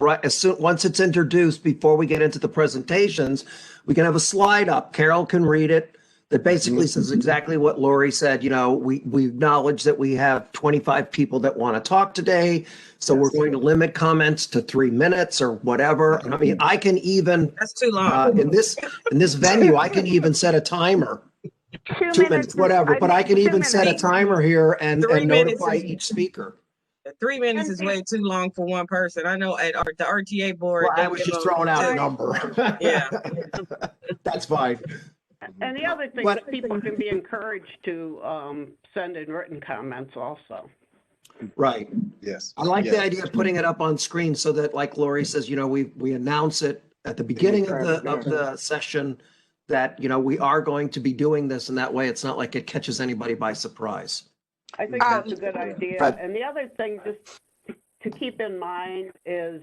once it's introduced, before we get into the presentations, we can have a slide up. Carol can read it. That basically says exactly what Lori said. You know, we acknowledge that we have 25 people that want to talk today, so we're going to limit comments to 3 minutes or whatever. I mean, I can even that's too long in this venue. I can even set a timer. 2 minutes, whatever. But I can even set a timer here and notify each speaker. 3 minutes is way too long for one person. I know at the RTA board. Well, they I was give just them throwing out a 2. number. Yeah. That's fine. And the other thing What- is people can be encouraged to send in written comments also. Right. Yes. I like the Yes. idea of putting it up on screen so that, like Lori says, we announce it at the beginning of the session that, we are going to be doing this, and that way it's not like it catches anybody by surprise. I think that's a good idea. But- And the other thing just to keep in mind is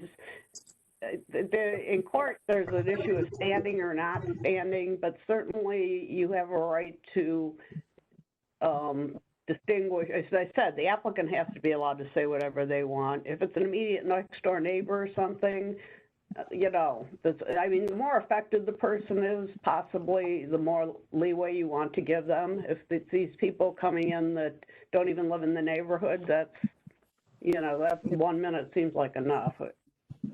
in court, there's an issue of standing or not standing, but certainly you have a right to distinguish. As I said, the applicant has to be allowed to say whatever they want. If it's an immediate next door neighbor or something, the more affected the person is, possibly the more leeway you want to give them. If it's these people coming in that don't even live in the neighborhood, that 1 minute seems like enough.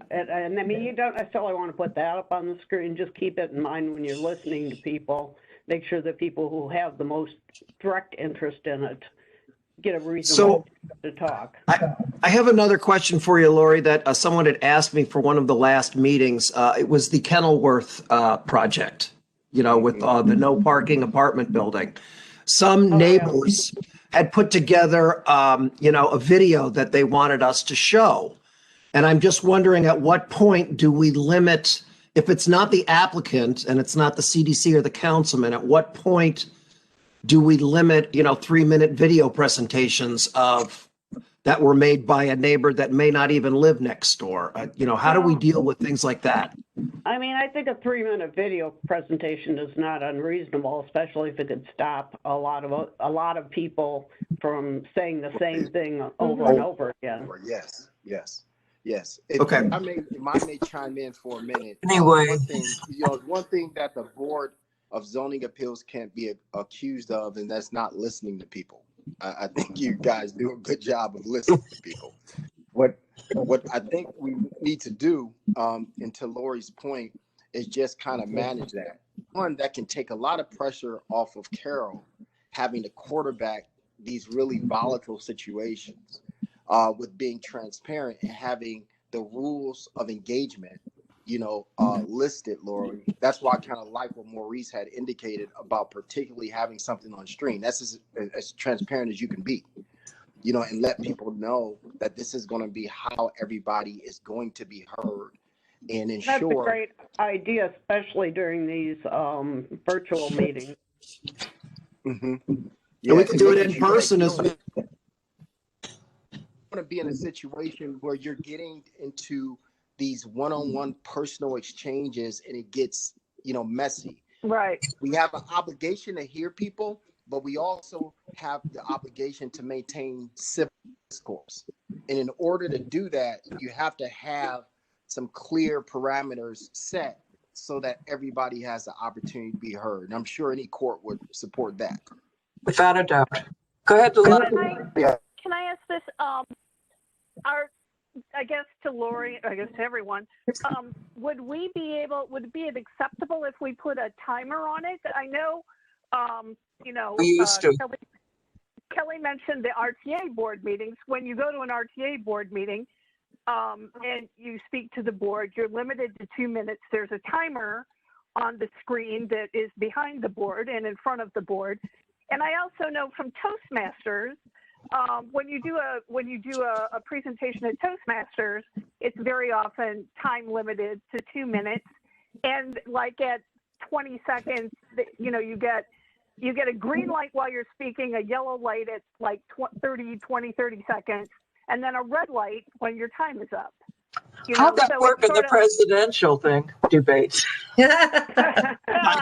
And I mean, you don't necessarily want to put that up on the screen. Just keep it in mind when you're listening to people. Make sure that people who have the most direct interest in it get a reason to talk. I have another question for you, Lori, that someone had asked me for one of the last meetings. It was the Kenilworth project, with the no parking apartment building. Some neighbors had put together, a video that they wanted us to show. And I'm just wondering, at what point do we limit, if it's not the applicant and it's not the CDC or the councilman, at what point do we limit, 3-minute video presentations that were made by a neighbor that may not even live next door? How do we deal with things like that? I mean, I think a 3-minute video presentation is not unreasonable, especially if it could stop a lot of people from saying the same thing over and over again. Yes. Okay. If I may chime in for a minute. Anyway. One thing that the Board of Zoning Appeals can't be accused of, and that's not listening to people. I think you guys do a good job of listening to people. What I think we need to do, and to Lori's point, is just kind of manage that. One, that can take a lot of pressure off of Carol having to quarterback these really volatile situations with being transparent and having the rules of engagement, listed, Lori. That's why I kind of like what Maurice had indicated about particularly having something on screen. That's as transparent as you can be, and let people know that this is going to be how everybody is going to be heard and ensure. That's a great idea, especially during these virtual meetings. Mm-hmm. And we can do it in person as well. Want to be in a situation where you're getting into these one-on-one personal exchanges and it gets messy. Right. We have an obligation to hear people, but we also have the obligation to maintain civil discourse. And in order to do that, you have to have some clear parameters set so that everybody has the opportunity to be heard. And I'm sure any court would support that. Without a doubt. Go ahead, Lynn. Can I ask this? I guess to Lori, I guess to everyone, would it be acceptable if we put a timer on it? I know, We used to. Kelly mentioned the RTA board meetings. When you go to an RTA board meeting and you speak to the board, you're limited to 2 minutes. There's a timer on the screen that is behind the board and in front of the board. And I also know from Toastmasters, when you do a presentation at Toastmasters, it's very often time limited to 2 minutes, and like at 20 seconds, you get a green light while you're speaking, a yellow light at like 30 seconds, and then a red light when your time is up. How'd that work in the presidential debates? I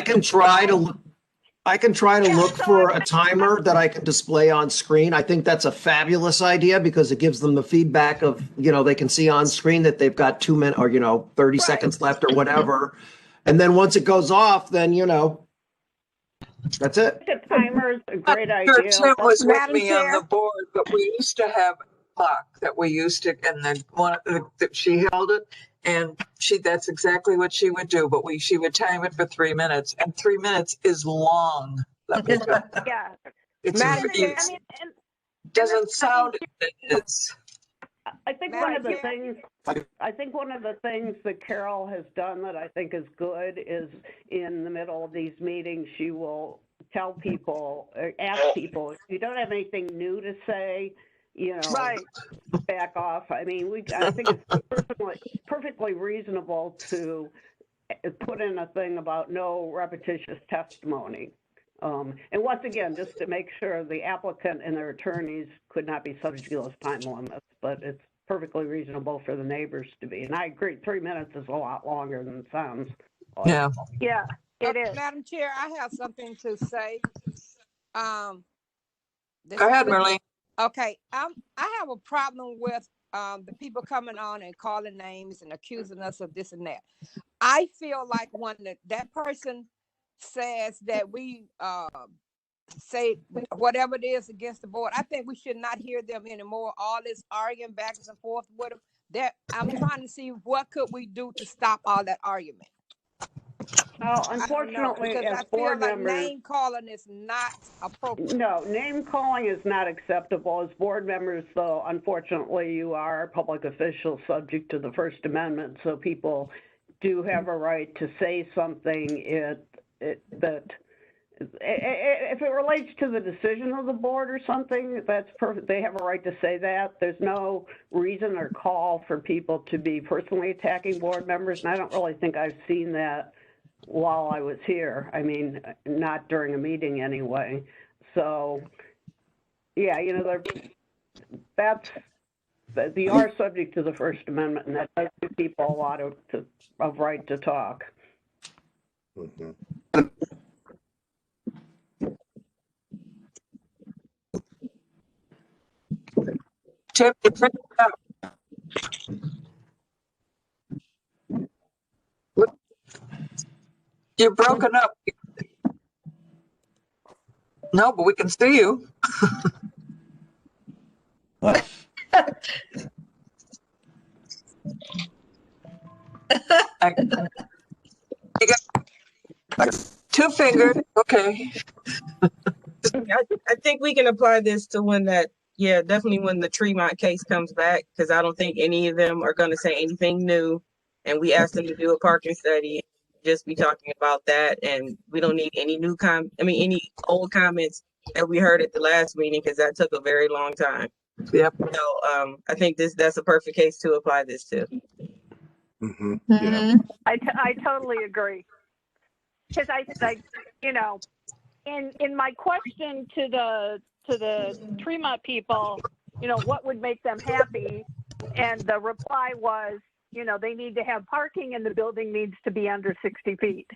can try to look for a timer that I can display on screen. I think that's a fabulous idea because it gives them the feedback of, they can see on screen that they've got 2 minutes or, 30 seconds left or whatever. And then once it goes off, then, that's it. The timer's a great I'm sure idea. Tim was with Madam me on Chair? the board, but we used to have a clock that we used to, and then she held it, and that's exactly what she would do. But she would time it for 3 minutes, and 3 minutes is long. Let me tell you. Yeah. It's Madam Chair, it's doesn't sound, it's, I think one of the things, that Carol has done that I think is good is in the middle of these meetings, she will tell people, ask people, if you don't have anything new to say, you know, Right. back off. I mean, I think it's perfectly reasonable to put in a thing about no repetitious testimony. And once again, just to make sure the applicant and their attorneys could not be subject to those time limits, but it's perfectly reasonable for the neighbors to be. And I agree, 3 minutes is a lot longer than it sounds like. yeah. Yeah, it is. Madam Chair, I have something to say. Go ahead, Marlene. Okay, I have a problem with the people coming on and calling names and accusing us of this and that. I feel like when that person says that we say whatever it is against the board, I think we should not hear them anymore. All this arguing back and forth with them. I'm trying to see what could we do to stop all that argument. Well, unfortunately, as board members, name calling is not appropriate. No, name calling is not acceptable. As board members, though, unfortunately, you are public officials subject to the First Amendment, so people do have a right to say something that if it relates to the decision of the board or something, that's perfect. They have a right to say that. There's no reason or call for people to be personally attacking board members, and I don't really think I've seen that while I was here. I mean, not during a meeting anyway. So, yeah, you know, they are subject to the First Amendment, and that does give people a lot of right to talk. Mhm. Tip, you're broken up. No, but we can see you. You got two fingers. Okay. I think we can apply this to when that, yeah, definitely when the Tremont case comes back, because I don't think any of them are going to say anything new. And we asked them to do a parking study, just be talking about that. And we don't need any new any old comments that we heard at the last meeting, because that took a very long time. Yep. So I think that's a perfect case to apply this to. Mm-hmm. Yeah. I totally agree. Because I, you know, in my question to the Tremont people, you know, what would make them happy? And the reply was, you know, they need to have parking and the building needs to be under 60 feet.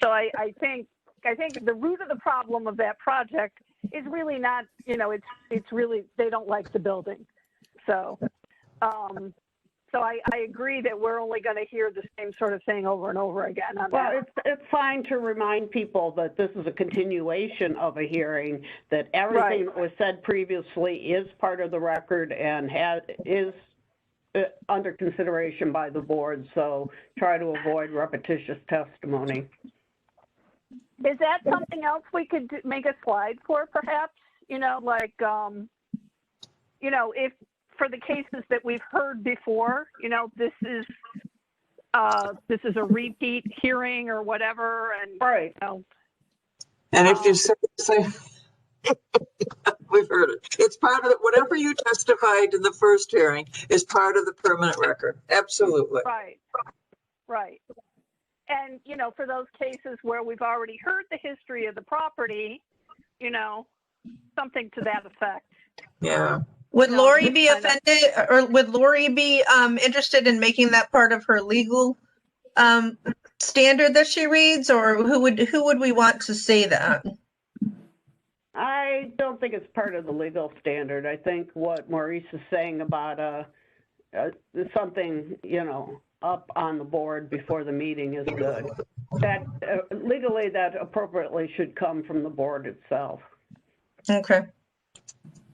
So I think the root of the problem of that project is really not, you know, it's really, they don't like the building. So, so I agree that we're only going to hear the same sort of thing over and over again. Well, it's fine to remind people that this is a continuation of a hearing, that everything that was said previously is part of the record and is under consideration by the board. So try to avoid repetitious testimony. Is that something else we could make a slide for, perhaps? You know, like, you know, if for the cases that we've heard before, you know, this is a repeat hearing or whatever, and right. You know, and if you say we've heard it, it's part of it. Whatever you testified in the first hearing is part of the permanent record. Absolutely. Right. And, you know, for those cases where we've already heard the history of the property, you know, something to that effect. Yeah. Would Lori be offended, or would Lori be interested in making that part of her legal standard that she reads, or who would we want to say that? I don't think it's part of the legal standard. I think what Maurice is saying about something, you know, up on the board before the meeting is good. That legally, that appropriately should come from the board itself. Okay.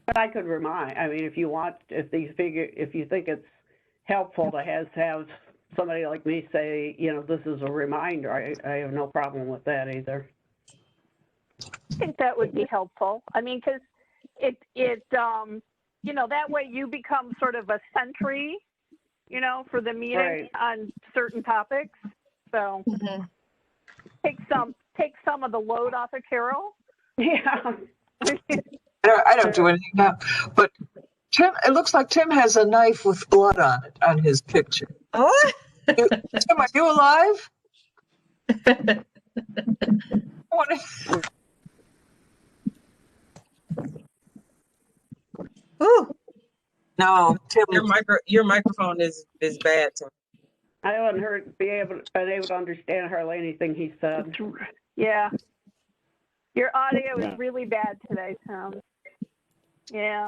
But I could remind. I mean, if you want, if you think it's helpful to have somebody like me say, you know, this is a reminder, I have no problem with that either. I think that would be helpful. I mean, because it that way you become sort of a sentry, for the meeting Right. on certain topics. So take some of the load off of Carol. Yeah. I don't do anything now, but Tim, it looks like Tim has a knife with blood on it on his picture. Oh, Tim, are you alive? Ooh. No, Tim. Your microphone is bad, Tim. I haven't been able to understand hardly anything he said. Yeah. Your audio is really bad today, Tom. Yeah.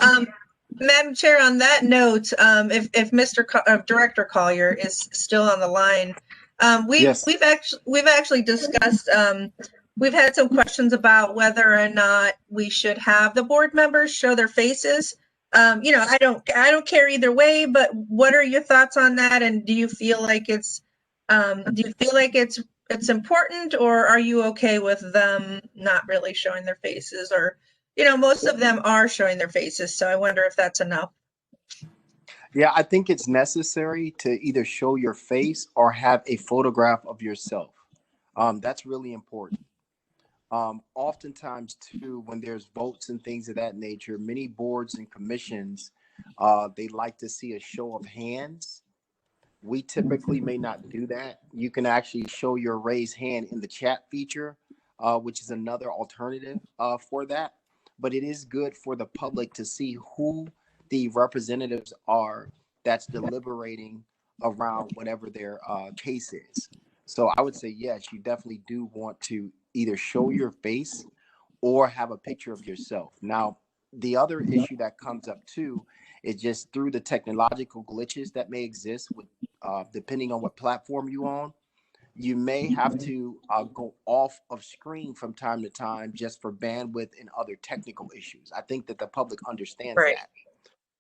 Madam Chair, on that note, if Mr. Director Collier is still on the line, Yes. we've actually discussed, we've had some questions about whether or not we should have the board members show their faces. I don't care either way, but what are your thoughts on that? And do you feel like it's important, or are you okay with them not really showing their faces? Or, most of them are showing their faces, so I wonder if that's enough. Yeah, I think it's necessary to either show your face or have a photograph of yourself. That's really important. Oftentimes, too, when there's votes and things of that nature, many boards and commissions, they like to see a show of hands. We typically may not do that. You can actually show your raised hand in the chat feature, which is another alternative for that. But it is good for the public to see who the representatives are that's deliberating around whatever their case is. So I would say, yes, you definitely do want to either show your face or have a picture of yourself. Now, the other issue that comes up too is just through the technological glitches that may exist with depending on what platform you on, you may have to go off of screen from time to time just for bandwidth and other technical issues. I think that the public understands that.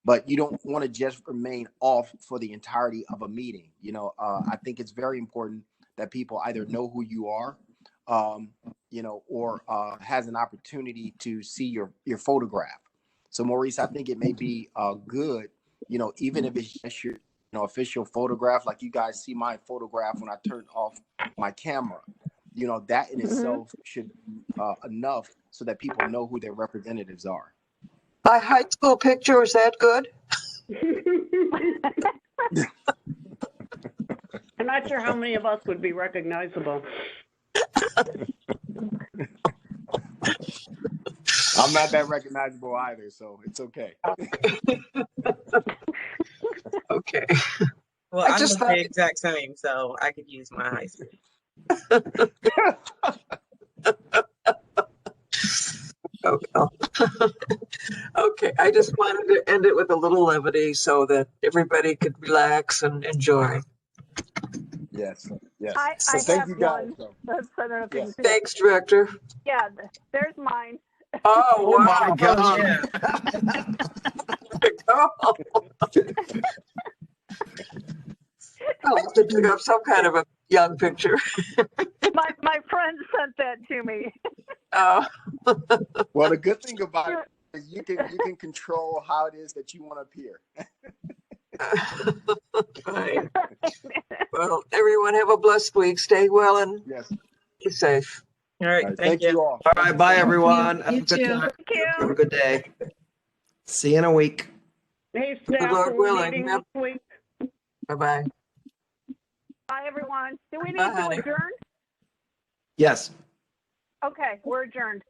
But you don't want to just remain off for the entirety of a meeting. I think it's very important that people either know who you are, or has an opportunity to see your photograph. So Maurice, I think it may be good, even if it's just your official photograph, like you guys see my photograph when I turn off my camera, that in itself should be enough so that people know who their representatives are. My high school picture, is that good? I'm not sure how many of us would be recognizable. I'm not that recognizable either, so it's okay. Okay. Well, I look the exact same, so I could use my high school. Okay, I just wanted to end it with a little levity so that everybody could relax and enjoy. Yes, yes. I Thank have you guys. one. That's another thing. Yes. Thanks, Director. Yeah, there's mine. Oh, wow. my God. I'll have to dig up some kind of a young picture. My friend sent that to me. Oh. Well, the good thing about it is you can control how it is that you want to appear. Fine. Well, everyone have a blessed week. Stay well and be safe. All right. Thank you all. All right. Bye, everyone. Have a good too. time. Thank you. Have a good day. See you in a week. Hey, Good staff, Lord we're willing. meeting Yep. this week. Bye-bye. Bye, everyone. Do we need Bye, to honey. adjourn? Yes. Okay, we're adjourned.